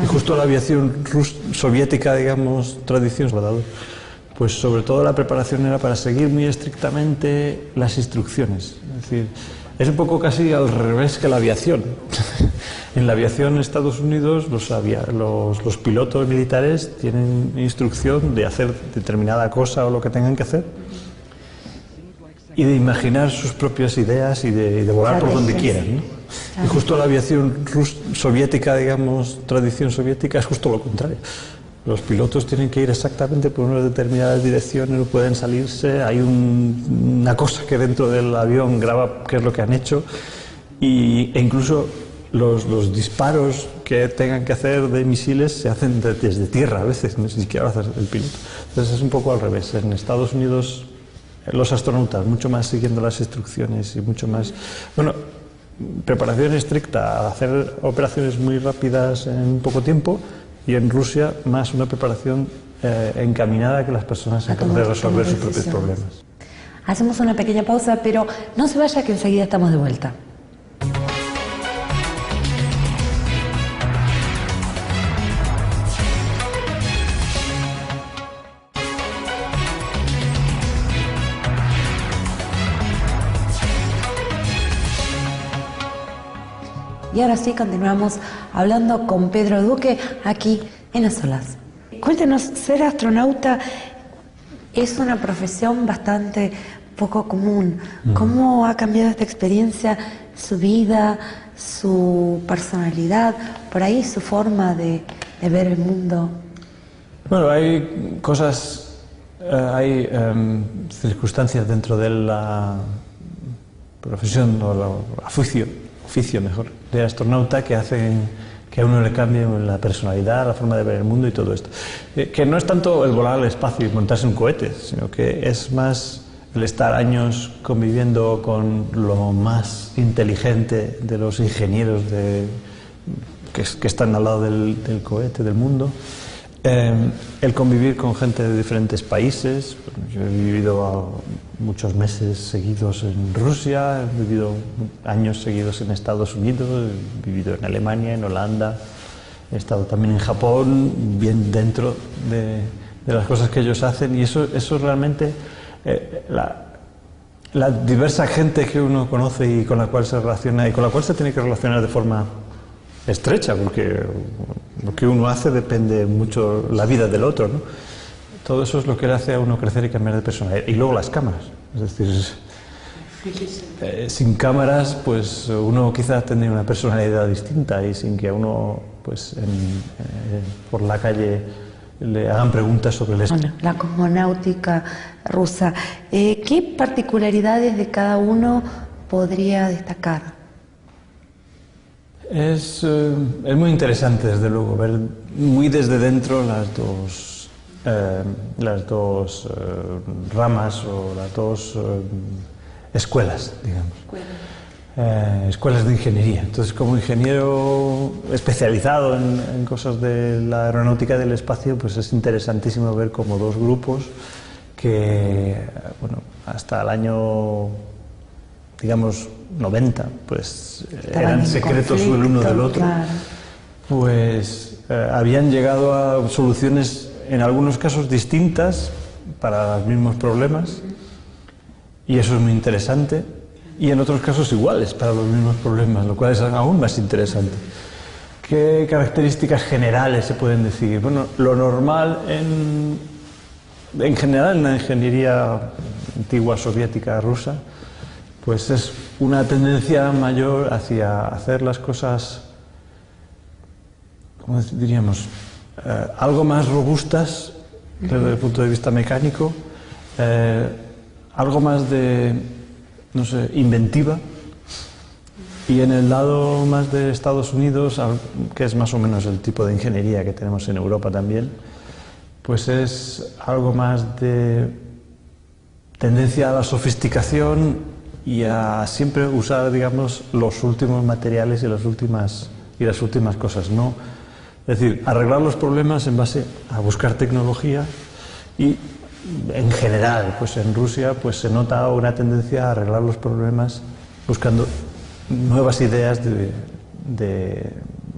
Y justo la aviación soviética, digamos, tradición, pues sobre todo la preparación era para seguir muy estrictamente las instrucciones. Es decir, es un poco casi al revés que la aviación. En la aviación en Estados Unidos los pilotos militares tienen instrucción de hacer determinada cosa o lo que tengan que hacer y de imaginar sus propias ideas y de volar por donde quieran, ¿no? Y justo la aviación soviética, digamos, tradición soviética, es justo lo contrario. Los pilotos tienen que ir exactamente por una determinada dirección, no pueden salirse, hay una cosa que dentro del avión graba qué es lo que han hecho e incluso los disparos que tengan que hacer de misiles se hacen desde tierra a veces, no siquiera lo hace el piloto. Entonces es un poco al revés. En Estados Unidos los astronautas mucho más siguiendo las instrucciones y mucho más, bueno, preparación estricta, hacer operaciones muy rápidas en poco tiempo, y en Rusia más una preparación encaminada a que las personas se encarguen de resolver sus propios problemas. Hacemos una pequeña pausa, pero no se vaya que enseguida estamos de vuelta. Y ahora sí, continuamos hablando con Pedro Duque aquí en Las Olas. Cuéntenos, ser astronauta es una profesión bastante poco común. ¿Cómo ha cambiado esta experiencia su vida, su personalidad, por ahí su forma de ver el mundo? Bueno, hay cosas, hay circunstancias dentro de la profesión o el oficio mejor, de astronauta que hacen que a uno le cambie la personalidad, la forma de ver el mundo y todo esto. Que no es tanto el volar al espacio y montarse un cohete, sino que es más el estar años conviviendo con lo más inteligente de los ingenieros que están al lado del cohete, del mundo. El convivir con gente de diferentes países. Yo he vivido muchos meses seguidos en Rusia, he vivido años seguidos en Estados Unidos, he vivido en Alemania, en Holanda, he estado también en Japón, bien dentro de las cosas que ellos hacen, y eso realmente, la diversa gente que uno conoce y con la cual se relaciona y con la cual se tiene que relacionar de forma estrecha, porque lo que uno hace depende mucho la vida del otro, ¿no? Todo eso es lo que le hace a uno crecer y cambiar de personalidad. Y luego las cámaras, es decir, sin cámaras, pues uno quizás tendría una personalidad distinta, y sin que a uno, pues por la calle le hagan preguntas sobre la cosmonáutica rusa. ¿Qué particularidades de cada uno podría destacar? Es muy interesante, desde luego, ver muy desde dentro las dos ramas o las dos escuelas, digamos. Escuelas de ingeniería. Entonces, como ingeniero especializado en cosas de la aeronáutica del espacio, pues es interesantísimo ver como dos grupos que, bueno, hasta el año, digamos, 90, pues eran secretos el uno del otro, claro. Pues habían llegado a soluciones en algunos casos distintas para los mismos problemas, y eso es muy interesante, y en otros casos iguales para los mismos problemas, lo cual es aún más interesante. ¿Qué características generales se pueden decir? Bueno, lo normal en general en la ingeniería antigua soviética rusa, pues es una tendencia mayor hacia hacer las cosas, ¿cómo diríamos?, algo más robustas desde el punto de vista mecánico, algo más de, no sé, inventiva, y en el lado más de Estados Unidos, que es más o menos el tipo de ingeniería que tenemos en Europa también, pues es algo más de tendencia a la sofisticación y a siempre usar, digamos, los últimos materiales y las últimas cosas, ¿no? Es decir, arreglar los problemas en base a buscar tecnología, y en general, pues en Rusia, pues se nota una tendencia a arreglar los problemas buscando nuevas ideas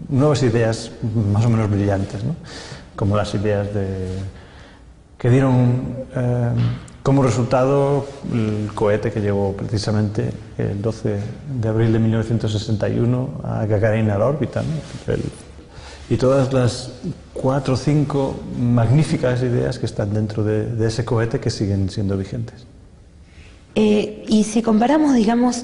nuevas ideas más o menos brillantes, ¿no? Como las ideas que dieron como resultado el cohete que llegó precisamente el 12 de abril de 1961 a Gagarin a la órbita, ¿no? Y todas las 4 o 5 magníficas ideas que están dentro de ese cohete, que siguen siendo vigentes. Y si comparamos, digamos,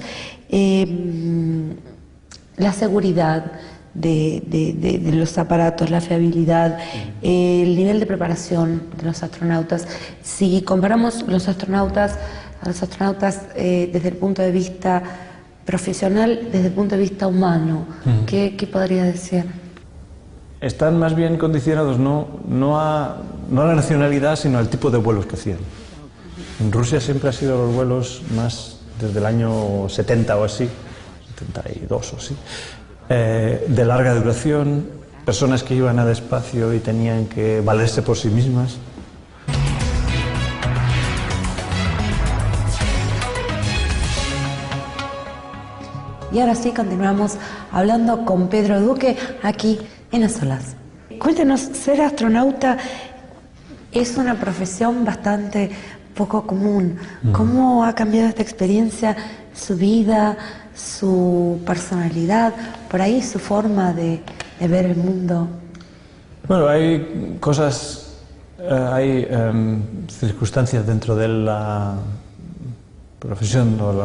la seguridad de los aparatos, la fiabilidad, el nivel de preparación de los astronautas, si comparamos a los astronautas desde el punto de vista profesional, desde el punto de vista humano, ¿qué podría decir? Están más bien condicionados no a la nacionalidad, sino al tipo de vuelos que hacían. En Rusia siempre han sido los vuelos más, desde el año 70 o así, 72 o así, de larga duración, personas que iban al espacio y tenían que valerse por sí mismas. Y ahora sí, continuamos hablando con Pedro Duque aquí en Las Olas. Cuéntenos, ser astronauta es una profesión bastante poco común. ¿Cómo ha cambiado esta experiencia su vida, su personalidad, por ahí su forma de ver el mundo? Bueno, hay cosas, hay circunstancias dentro de la profesión o el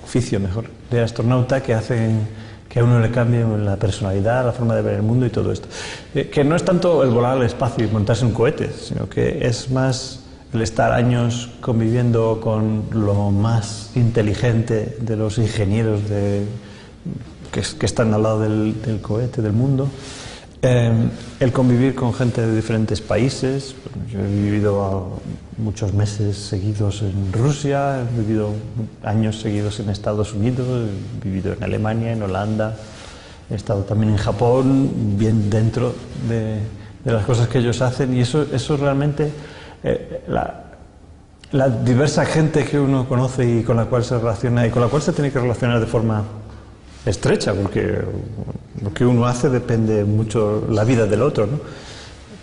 oficio mejor, de astronauta que hacen que a uno le cambie la personalidad, la forma de ver el mundo y todo esto. Que no es tanto el volar al espacio y montarse un cohete, sino que es más el estar años conviviendo con lo más inteligente de los ingenieros que están al lado del cohete, del mundo. El convivir con gente de diferentes países. Yo he vivido muchos meses seguidos en Rusia, he vivido años seguidos en Estados Unidos, he vivido en Alemania, en Holanda, he estado también en Japón, bien dentro de las cosas que ellos hacen, y eso realmente, la diversa gente que uno conoce y con la cual se relaciona y con la cual se tiene que relacionar de forma estrecha, porque lo que uno hace depende mucho la vida del otro, ¿no?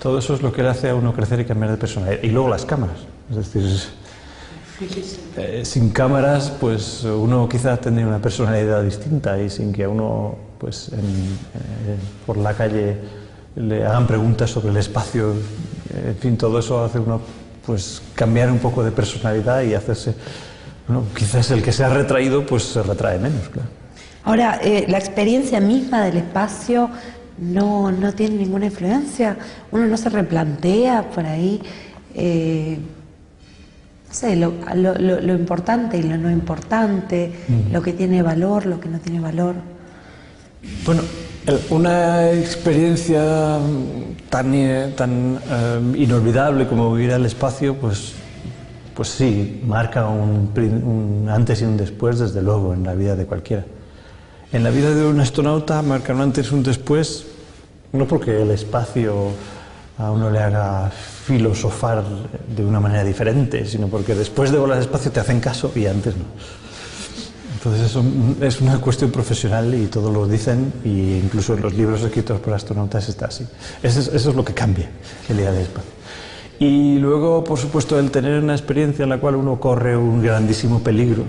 Todo eso es lo que le hace a uno crecer y cambiar de personalidad. Y luego las cámaras, es decir, sin cámaras, pues uno quizás tendría una personalidad distinta, y sin que a uno, pues por la calle le hagan preguntas sobre el espacio, en fin, todo eso hace uno pues cambiar un poco de personalidad y hacerse, bueno, quizás el que se ha retraído pues se retrae menos, claro. Ahora, la experiencia misma del espacio no tiene ninguna influencia. Uno no se replantea por ahí, no sé, lo importante y lo no importante, lo que tiene valor, lo que no tiene valor. Bueno, una experiencia tan inolvidable como ir al espacio, pues sí, marca un antes y un después, desde luego, en la vida de cualquiera. En la vida de un astronauta marca un antes y un después, no porque el espacio a uno le haga filosofar de una manera diferente, sino porque después de volar al espacio te hacen caso y antes no. Entonces eso es una cuestión profesional y todos lo dicen, y incluso en los libros escritos por astronautas está así. Eso es lo que cambia el día del espacio. Y luego, por supuesto, el tener una experiencia en la cual uno corre un grandísimo peligro,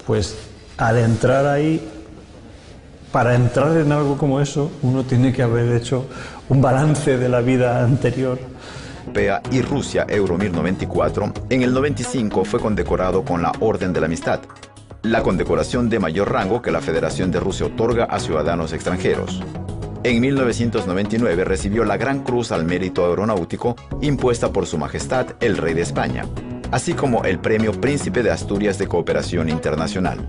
pues al entrar ahí, para entrar en algo como eso, uno tiene que haber hecho un balance de la vida anterior. Y Rusia Euro 1094, en el 95 fue condecorado con la Orden de la Amistad, la condecoración de mayor rango que la Federación de Rusia otorga a ciudadanos extranjeros. En 1999 recibió la Gran Cruz al Mérito Aeronáutico, impuesta por Su Majestad el Rey de España, así como el Premio Príncipe de Asturias de Cooperación Internacional.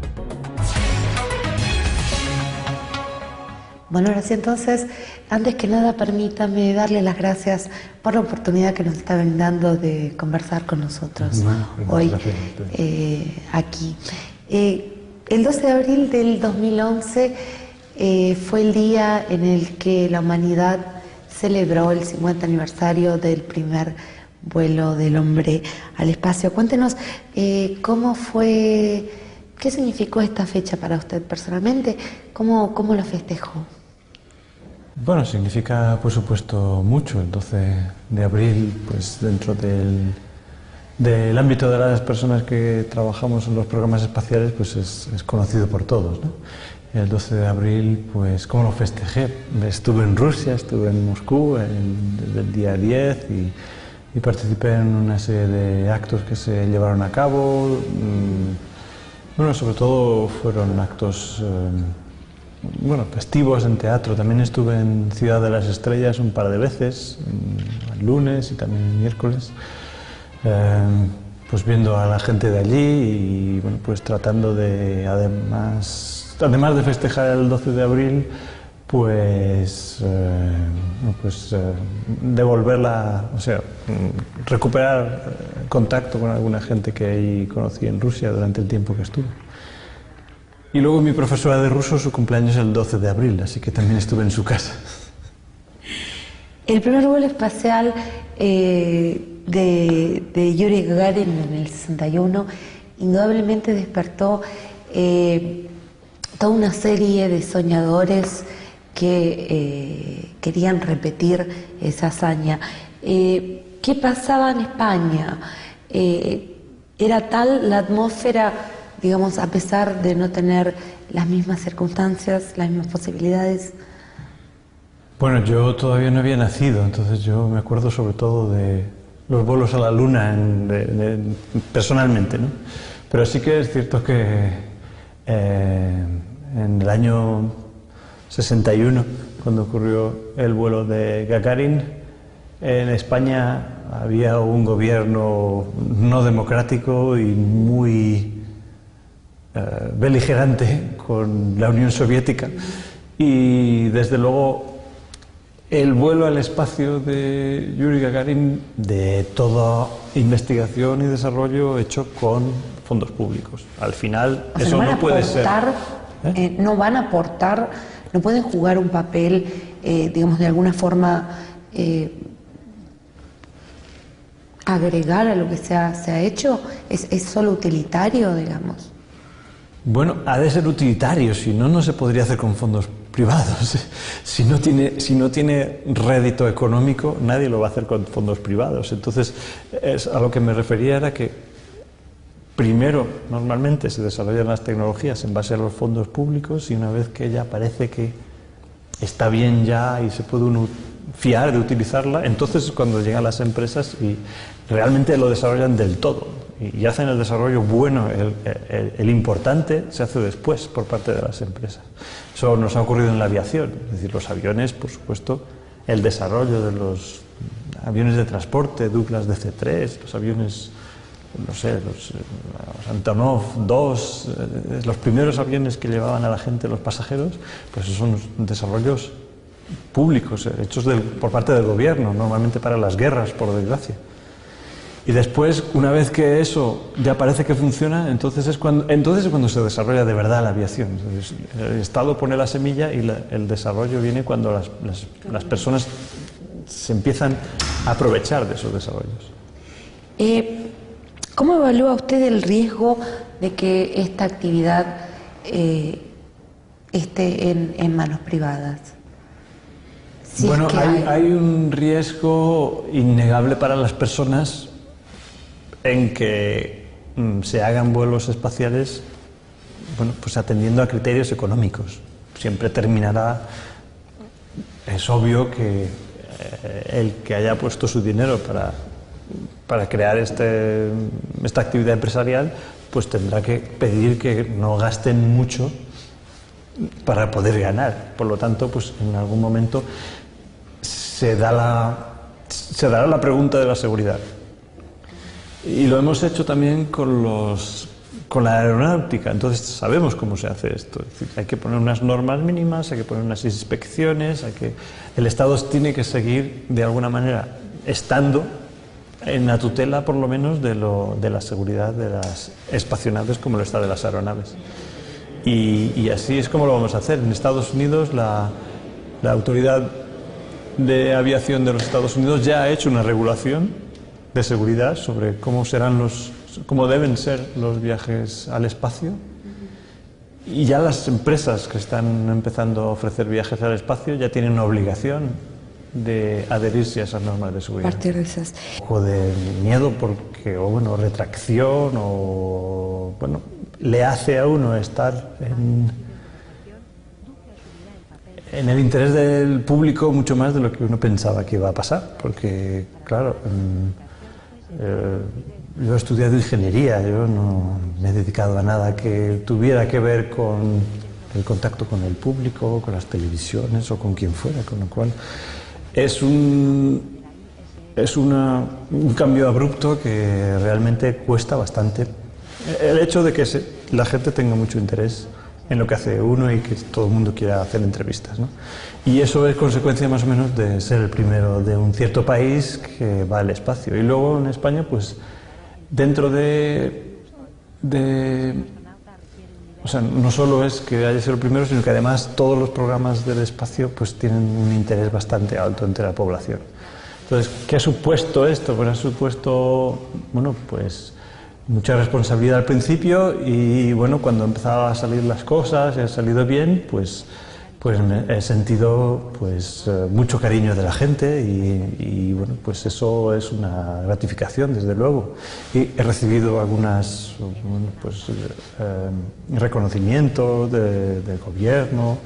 Bueno, ahora sí, entonces, antes que nada, permítame darle las gracias por la oportunidad que nos está brindando de conversar con nosotros hoy aquí. El 12 de abril del 2011 fue el día en el que la humanidad celebró el 50 aniversario del primer vuelo del hombre al espacio. Cuéntenos cómo fue, qué significó esta fecha para usted personalmente, cómo lo festejó. Bueno, significa por supuesto mucho. El 12 de abril, pues dentro del ámbito de las personas que trabajamos en los programas espaciales, pues es conocido por todos, ¿no? El 12 de abril, pues ¿cómo lo festejé? Estuve en Rusia, estuve en Moscú desde el día 10 y participé en una serie de actos que se llevaron a cabo. Bueno, sobre todo fueron actos festivos en teatro. También estuve en Ciudad de las Estrellas un par de veces, el lunes y también el miércoles, pues viendo a la gente de allí y bueno, pues tratando de, además de festejar el 12 de abril, devolverla, o sea, recuperar contacto con alguna gente que ahí conocí en Rusia durante el tiempo que estuve. Y luego mi profesora de ruso, su cumpleaños es el 12 de abril, así que también estuve en su casa. El primer vuelo espacial de Yuri Gagarin en el 61 indudablemente despertó toda una serie de soñadores que querían repetir esa hazaña. ¿Qué pasaba en España? ¿Era tal la atmósfera, digamos, a pesar de no tener las mismas circunstancias, las mismas posibilidades? Bueno, yo todavía no había nacido, entonces yo me acuerdo sobre todo de los vuelos a la Luna personalmente, ¿no? Pero sí que es cierto que en el año 61, cuando ocurrió el vuelo de Gagarin, en España había un gobierno no democrático y muy beligerante con la Unión Soviética, y desde luego el vuelo al espacio de Yuri Gagarin, de toda investigación y desarrollo hecho con fondos públicos. Al final, o sea, eso no puede ser. No van a aportar, no pueden jugar un papel, digamos, de alguna forma agregar a lo que se ha hecho. ¿Es solo utilitario, digamos? Bueno, ha de ser utilitario, si no, no se podría hacer con fondos privados. Si no tiene rédito económico, nadie lo va a hacer con fondos privados. Entonces, a lo que me refería era que primero, normalmente se desarrollan las tecnologías en base a los fondos públicos, y una vez que ya parece que está bien ya y se puede uno fiar de utilizarla, entonces es cuando llegan las empresas y realmente lo desarrollan del todo. Y hacen el desarrollo bueno, el importante se hace después por parte de las empresas. Eso nos ha ocurrido en la aviación, es decir, los aviones, por supuesto, el desarrollo de los aviones de transporte, Douglas DC-3, los aviones, no sé, los Antonov 2, los primeros aviones que llevaban a la gente, los pasajeros, pues esos son desarrollos públicos, hechos por parte del gobierno, normalmente para las guerras, por desgracia. Y después, una vez que eso ya parece que funciona, entonces es cuando se desarrolla de verdad la aviación. El Estado pone la semilla y el desarrollo viene cuando las personas se empiezan a aprovechar de esos desarrollos. ¿Cómo evalúa usted el riesgo de que esta actividad esté en manos privadas? Si bueno, es que hay un riesgo innegable para las personas en que se hagan vuelos espaciales, bueno, pues atendiendo a criterios económicos. Siempre terminará, es obvio que el que haya puesto su dinero para crear esta actividad empresarial, pues tendrá que pedir que no gasten mucho para poder ganar. Por lo tanto, pues en algún momento se dará la pregunta de la seguridad. Y lo hemos hecho también con la aeronáutica, entonces sabemos cómo se hace esto. Es decir, hay que poner unas normas mínimas, hay que poner unas inspecciones, el Estado tiene que seguir de alguna manera estando en la tutela, por lo menos, de la seguridad de las espacionaves, como lo está de las aeronaves. Y así es como lo vamos a hacer. En Estados Unidos, la Autoridad de Aviación de los Estados Unidos ya ha hecho una regulación de seguridad sobre cómo deben ser los viajes al espacio, y ya las empresas que están empezando a ofrecer viajes al espacio ya tienen una obligación de adherirse a esas normas de seguridad. Partir de esas. O de miedo porque, o bueno, retracción, o bueno, le hace a uno estar en el interés del público mucho más de lo que uno pensaba que iba a pasar, porque claro, yo he estudiado ingeniería, yo no me he dedicado a nada que tuviera que ver con el contacto con el público, con las televisiones o con quien fuera, con lo cual es un cambio abrupto que realmente cuesta bastante. El hecho de que la gente tenga mucho interés en lo que hace uno y que todo el mundo quiera hacer entrevistas, ¿no? Y eso es consecuencia más o menos de ser el primero de un cierto país que va al espacio. Y luego en España, pues dentro o sea, no solo es que haya sido el primero, sino que además todos los programas del espacio pues tienen un interés bastante alto entre la población. Entonces, ¿qué ha supuesto esto? Pues ha supuesto, bueno, pues mucha responsabilidad al principio, y bueno, cuando empezaban a salir las cosas y han salido bien, pues he sentido pues mucho cariño de la gente, y bueno, pues eso es una gratificación, desde luego. Y he recibido algunas, bueno, pues reconocimientos del gobierno,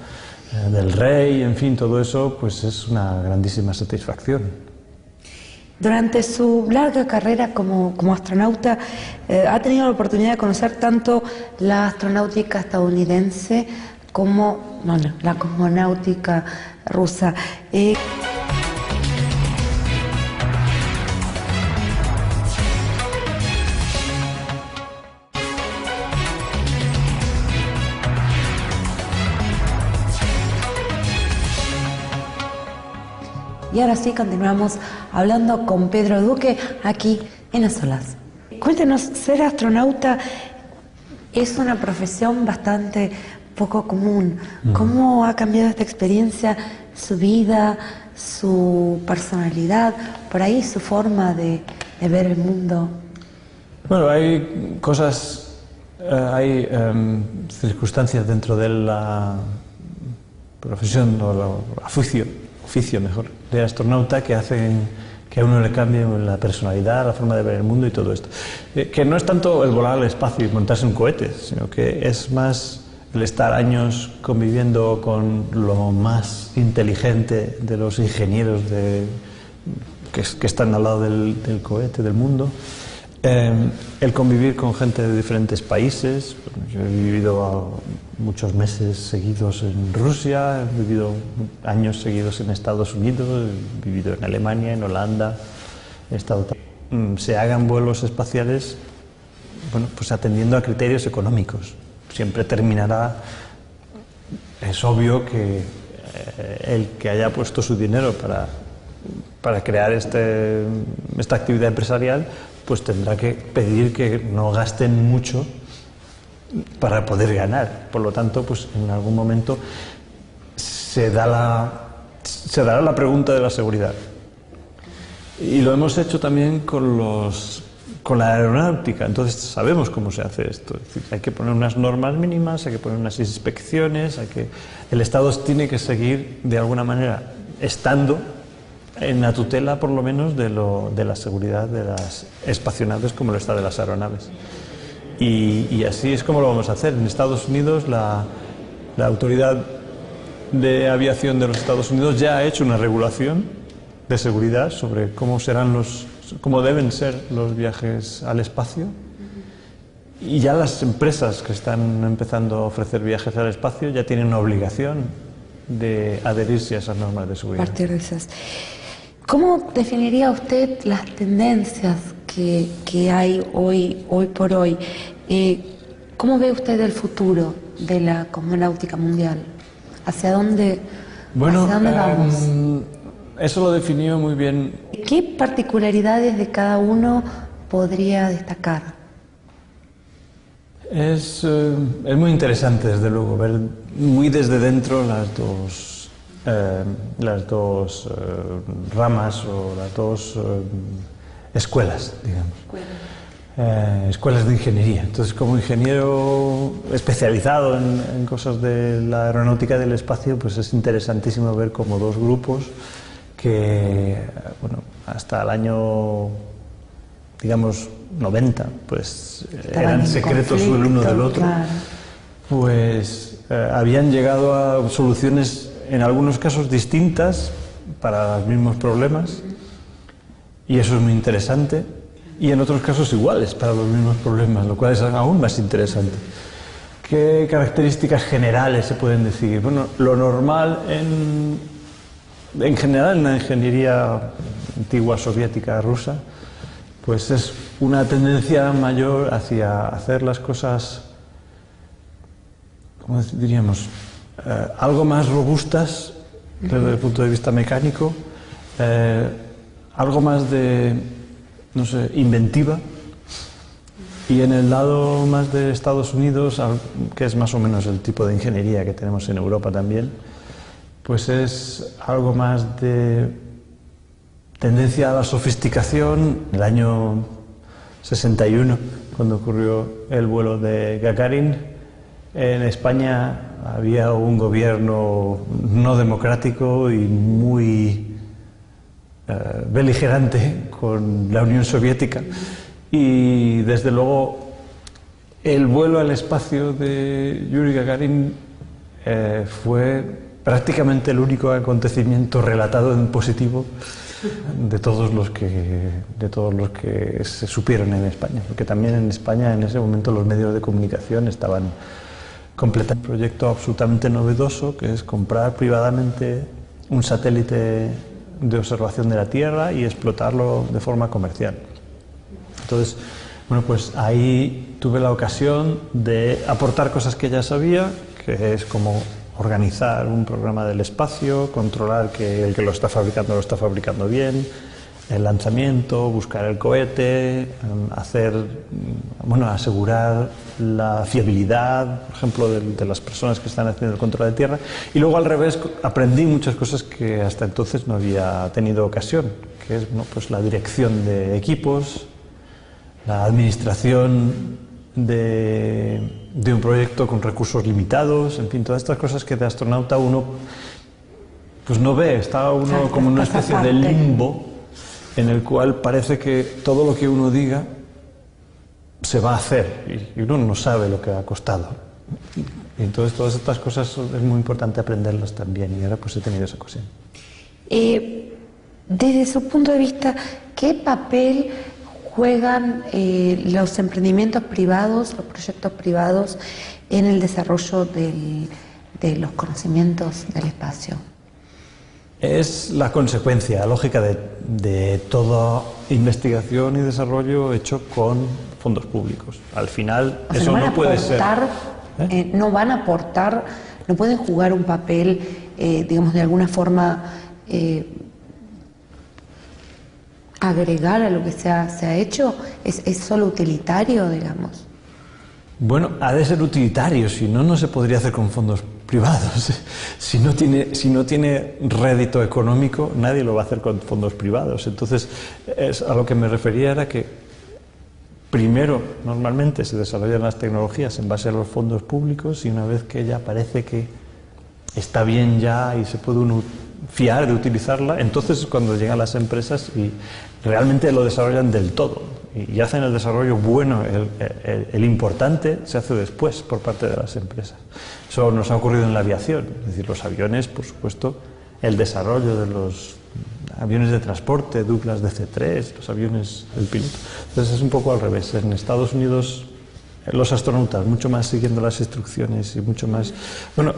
del rey, en fin, todo eso pues es una grandísima satisfacción. Durante su larga carrera como astronauta, ha tenido la oportunidad de conocer tanto la astronáutica estadounidense como la cosmonáutica rusa. Y ahora sí, continuamos hablando con Pedro Duque aquí en A Solas. Cuéntenos, ser astronauta es una profesión bastante poco común. ¿Cómo ha cambiado esta experiencia su vida, su personalidad, por ahí su forma de ver el mundo? Bueno, hay cosas, hay circunstancias dentro de la profesión o el oficio mejor, de astronauta que hacen que a uno le cambie la personalidad, la forma de ver el mundo y todo esto. Que no es tanto el volar al espacio y montarse un cohete, sino que es más el estar años conviviendo con lo más inteligente de los ingenieros que están al lado del cohete, del mundo. El convivir con gente de diferentes países. Yo he vivido muchos meses seguidos en Rusia, he vivido años seguidos en Estados Unidos, he vivido en Alemania, en Holanda, he estado... Se hagan vuelos espaciales, bueno, pues atendiendo a criterios económicos. Siempre terminará, es obvio que el que haya puesto su dinero para crear esta actividad empresarial, pues tendrá que pedir que no gasten mucho para poder ganar. Por lo tanto, pues en algún momento se dará la pregunta de la seguridad. Y lo hemos hecho también con la aeronáutica. Entonces sabemos cómo se hace esto. Es decir, hay que poner unas normas mínimas, hay que poner unas inspecciones, el Estado tiene que seguir de alguna manera estando en la tutela, por lo menos, de la seguridad de las espacionaves, como lo está de las aeronaves. Y así es como lo vamos a hacer. En Estados Unidos, la Autoridad de Aviación de los Estados Unidos ya ha hecho una regulación de seguridad sobre cómo deben ser los viajes al espacio. Y ya las empresas que están empezando a ofrecer viajes al espacio ya tienen una obligación de adherirse a esas normas de seguridad. A partir de esas. ¿Cómo definiría usted las tendencias que hay hoy por hoy? ¿Cómo ve usted el futuro de la cosmonáutica mundial? ¿Hacia dónde vamos? Eso lo definió muy bien. ¿Qué particularidades de cada uno podría destacar? Es muy interesante, desde luego, ver muy desde dentro las dos ramas o las dos escuelas, digamos. Escuelas de ingeniería. Entonces, como ingeniero especializado en cosas de la aeronáutica del espacio, pues es interesantísimo ver cómo dos grupos que, bueno, hasta el año, digamos, 90, pues eran secretos el uno del otro, claro. Pues habían llegado a soluciones en algunos casos distintas para los mismos problemas, y eso es muy interesante, y en otros casos iguales para los mismos problemas, lo cual es aún más interesante. ¿Qué características generales se pueden decir? Bueno, lo normal en general en la ingeniería antigua soviética rusa, pues es una tendencia mayor hacia hacer las cosas, ¿cómo diríamos?, algo más robustas desde el punto de vista mecánico, algo más de, no sé, inventiva. Y en el lado más de Estados Unidos, que es más o menos el tipo de ingeniería que tenemos en Europa también, pues es algo más de tendencia a la sofisticación. En el año 61, cuando ocurrió el vuelo de Gagarin, en España había un gobierno no democrático y muy beligerante con la Unión Soviética. Y desde luego el vuelo al espacio de Yuri Gagarin fue prácticamente el único acontecimiento relatado en positivo de todos los que se supieron en España, porque también en España en ese momento los medios de comunicación estaban completando un proyecto absolutamente novedoso, que es comprar privadamente un satélite de observación de la Tierra y explotarlo de forma comercial. Entonces, bueno, pues ahí tuve la ocasión de aportar cosas que ya sabía, que es como organizar un programa del espacio, controlar que el que lo está fabricando bien, el lanzamiento, buscar el cohete, asegurar la fiabilidad, por ejemplo, de las personas que están haciendo el control de tierra. Y luego, al revés, aprendí muchas cosas que hasta entonces no había tenido ocasión, que es pues la dirección de equipos, la administración de un proyecto con recursos limitados, en fin, todas estas cosas que de astronauta uno pues no ve, está uno como en una especie de limbo en el cual parece que todo lo que uno diga se va a hacer y uno no sabe lo que ha costado. Y entonces todas estas cosas es muy importante aprenderlas también, y ahora pues he tenido esa ocasión. Desde su punto de vista, ¿qué papel juegan los emprendimientos privados, los proyectos privados en el desarrollo de los conocimientos del espacio? Es la consecuencia lógica de toda investigación y desarrollo hecho con fondos públicos. Al final, o sea, eso no puede ser. No van a aportar, no pueden jugar un papel, digamos, de alguna forma agregar a lo que se ha hecho. ¿Es solo utilitario, digamos? Bueno, ha de ser utilitario, si no, no se podría hacer con fondos privados. Si no tiene rédito económico, nadie lo va a hacer con fondos privados. Entonces, a lo que me refería era que primero, normalmente se desarrollan las tecnologías en base a los fondos públicos, y una vez que ya parece que está bien ya y se puede uno fiar de utilizarla, entonces es cuando llegan las empresas y realmente lo desarrollan del todo y hacen el desarrollo bueno. El importante se hace después por parte de las empresas. Eso nos ha ocurrido en la aviación, es decir, los aviones, por supuesto, el desarrollo de los aviones de transporte, Douglas DC-3, los aviones del piloto. Entonces es un poco al revés. En Estados Unidos los astronautas mucho más siguiendo las instrucciones y mucho más, bueno,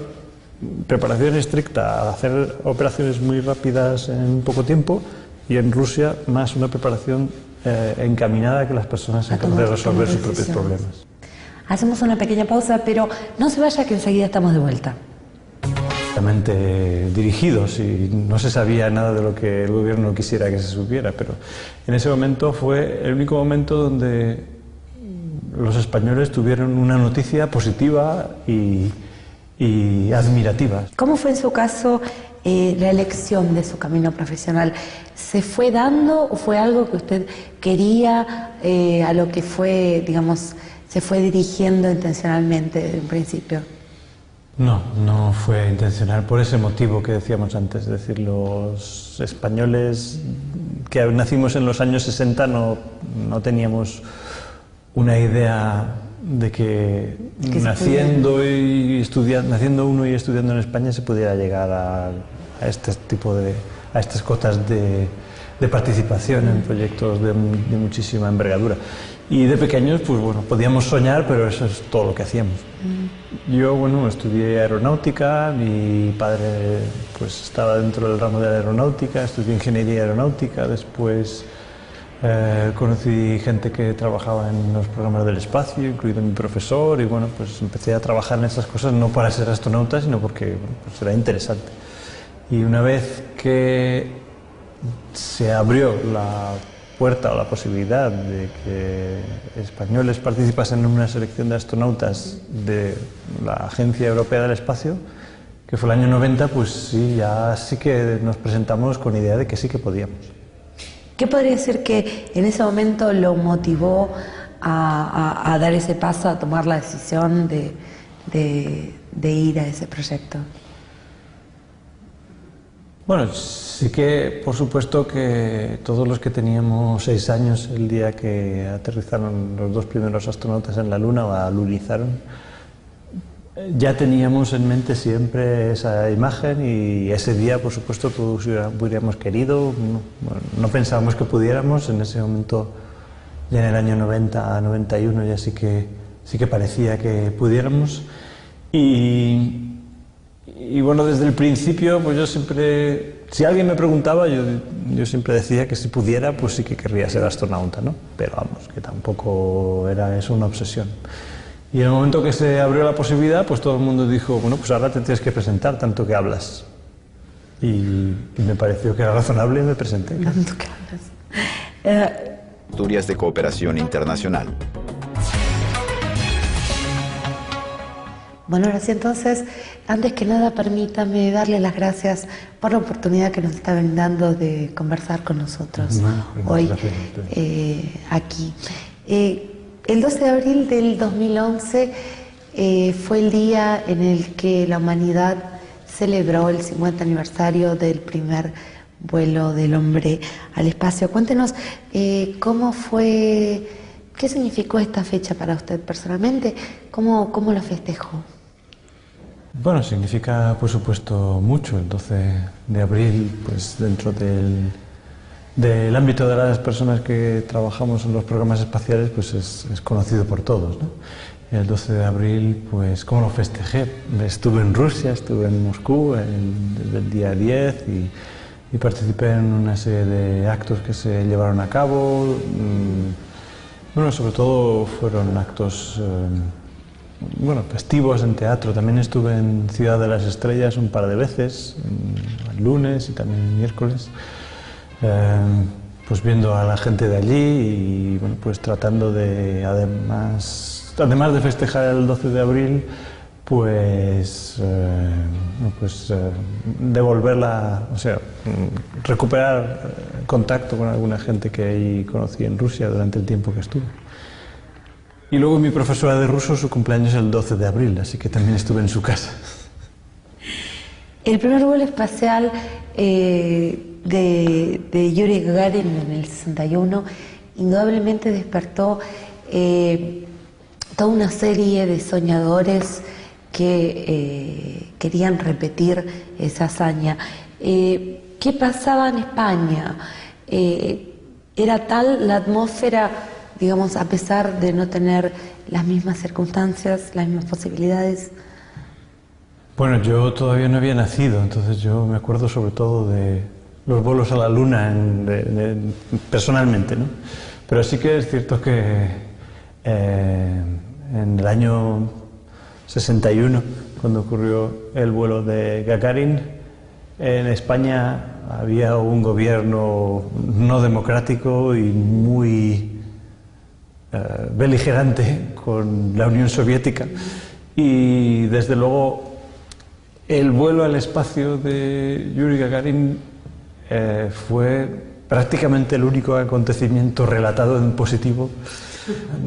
preparación estricta a hacer operaciones muy rápidas en poco tiempo, y en Rusia más una preparación encaminada a que las personas sean capaces de resolver sus propios problemas. Hacemos una pequeña pausa, pero no se vaya, que enseguida estamos de vuelta. Dirigidos, y no se sabía nada de lo que el gobierno quisiera que se supiera, pero en ese momento fue el único momento donde los españoles tuvieron una noticia positiva y admirativa. ¿Cómo fue en su caso la elección de su camino profesional? ¿Se fue dando o fue algo que usted quería, a lo que fue, digamos, se fue dirigiendo intencionalmente desde un principio? No, no fue intencional, por ese motivo que decíamos antes. Es decir, los españoles que nacimos en los años 60 no teníamos una idea de que naciendo uno y estudiando en España se pudiera llegar a este tipo a estas cotas de participación en proyectos de muchísima envergadura. Y de pequeños, pues bueno, podíamos soñar, pero eso es todo lo que hacíamos. Yo, bueno, estudié aeronáutica, mi padre pues estaba dentro del ramo de la aeronáutica, estudié ingeniería aeronáutica, después conocí gente que trabajaba en los programas del espacio, incluido mi profesor, y bueno, pues empecé a trabajar en esas cosas no para ser astronauta, sino porque bueno, pues era interesante. Y una vez que se abrió la puerta o la posibilidad de que españoles participasen en una selección de astronautas de la Agencia Europea del Espacio, que fue el año 90, pues sí, ya sí que nos presentamos con idea de que sí que podíamos. ¿Qué podría ser que en ese momento lo motivó a dar ese paso, a tomar la decisión de ir a ese proyecto? Bueno, sí que, por supuesto, que todos los que teníamos 6 años el día que aterrizaron los 2 primeros astronautas en la Luna o alunizaron, Ya teníamos en mente siempre esa imagen y ese día, por supuesto, todos hubiéramos querido, no pensábamos que pudiéramos, en ese momento, ya en el año 90, 91, ya sí que parecía que pudiéramos. Y bueno, desde el principio, pues yo siempre, si alguien me preguntaba, yo siempre decía que si pudiera, pues sí que querría ser astronauta, ¿no? Pero vamos, que tampoco era eso una obsesión. Y en el momento que se abrió la posibilidad, pues todo el mundo dijo, bueno, pues ahora te tienes que presentar, tanto que hablas. Y me pareció que era razonable y me presenté. Tanto que hablas. Asturias de Cooperación Internacional. Bueno, ahora sí, entonces, antes que nada, permítame darle las gracias por la oportunidad que nos está brindando de conversar con nosotros hoy aquí. El 12 de abril del 2011 fue el día en el que la humanidad celebró el 50 aniversario del primer vuelo del hombre al espacio. Cuéntenos cómo fue, qué significó esta fecha para usted personalmente, cómo lo festejó. Bueno, significa por supuesto mucho. El 12 de abril, pues dentro del ámbito de las personas que trabajamos en los programas espaciales, pues es conocido por todos, ¿no? El 12 de abril, pues ¿cómo lo festejé? Estuve en Rusia, estuve en Moscú desde el día 10 y participé en una serie de actos que se llevaron a cabo. Bueno, sobre todo fueron actos festivos en teatro. También estuve en Ciudad de las Estrellas un par de veces, el lunes y también el miércoles. Pues viendo a la gente de allí y bueno, pues tratando de, además de festejar el 12 de abril, pues recuperar contacto con alguna gente que ahí conocí en Rusia durante el tiempo que estuve. Y luego mi profesora de ruso, su cumpleaños es el 12 de abril, así que también estuve en su casa. El primer vuelo espacial de Yuri Gagarin en el 61 indudablemente despertó toda una serie de soñadores que querían repetir esa hazaña. ¿Qué pasaba en España? ¿Era tal la atmósfera, digamos, a pesar de no tener las mismas circunstancias, las mismas posibilidades? Bueno, yo todavía no había nacido, entonces yo me acuerdo sobre todo de los vuelos a la Luna personalmente, ¿no? Pero sí que es cierto que en el año 61, cuando ocurrió el vuelo de Gagarin, en España había un gobierno no democrático y muy beligerante con la Unión Soviética, y desde luego el vuelo al espacio de Yuri Gagarin fue prácticamente el único acontecimiento relatado en positivo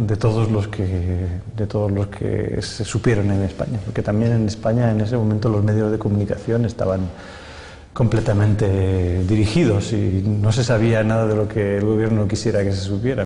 de todos los que se supieron en España, porque también en España en ese momento los medios de comunicación estaban completamente dirigidos y no se sabía nada de lo que el gobierno quisiera que se supiera.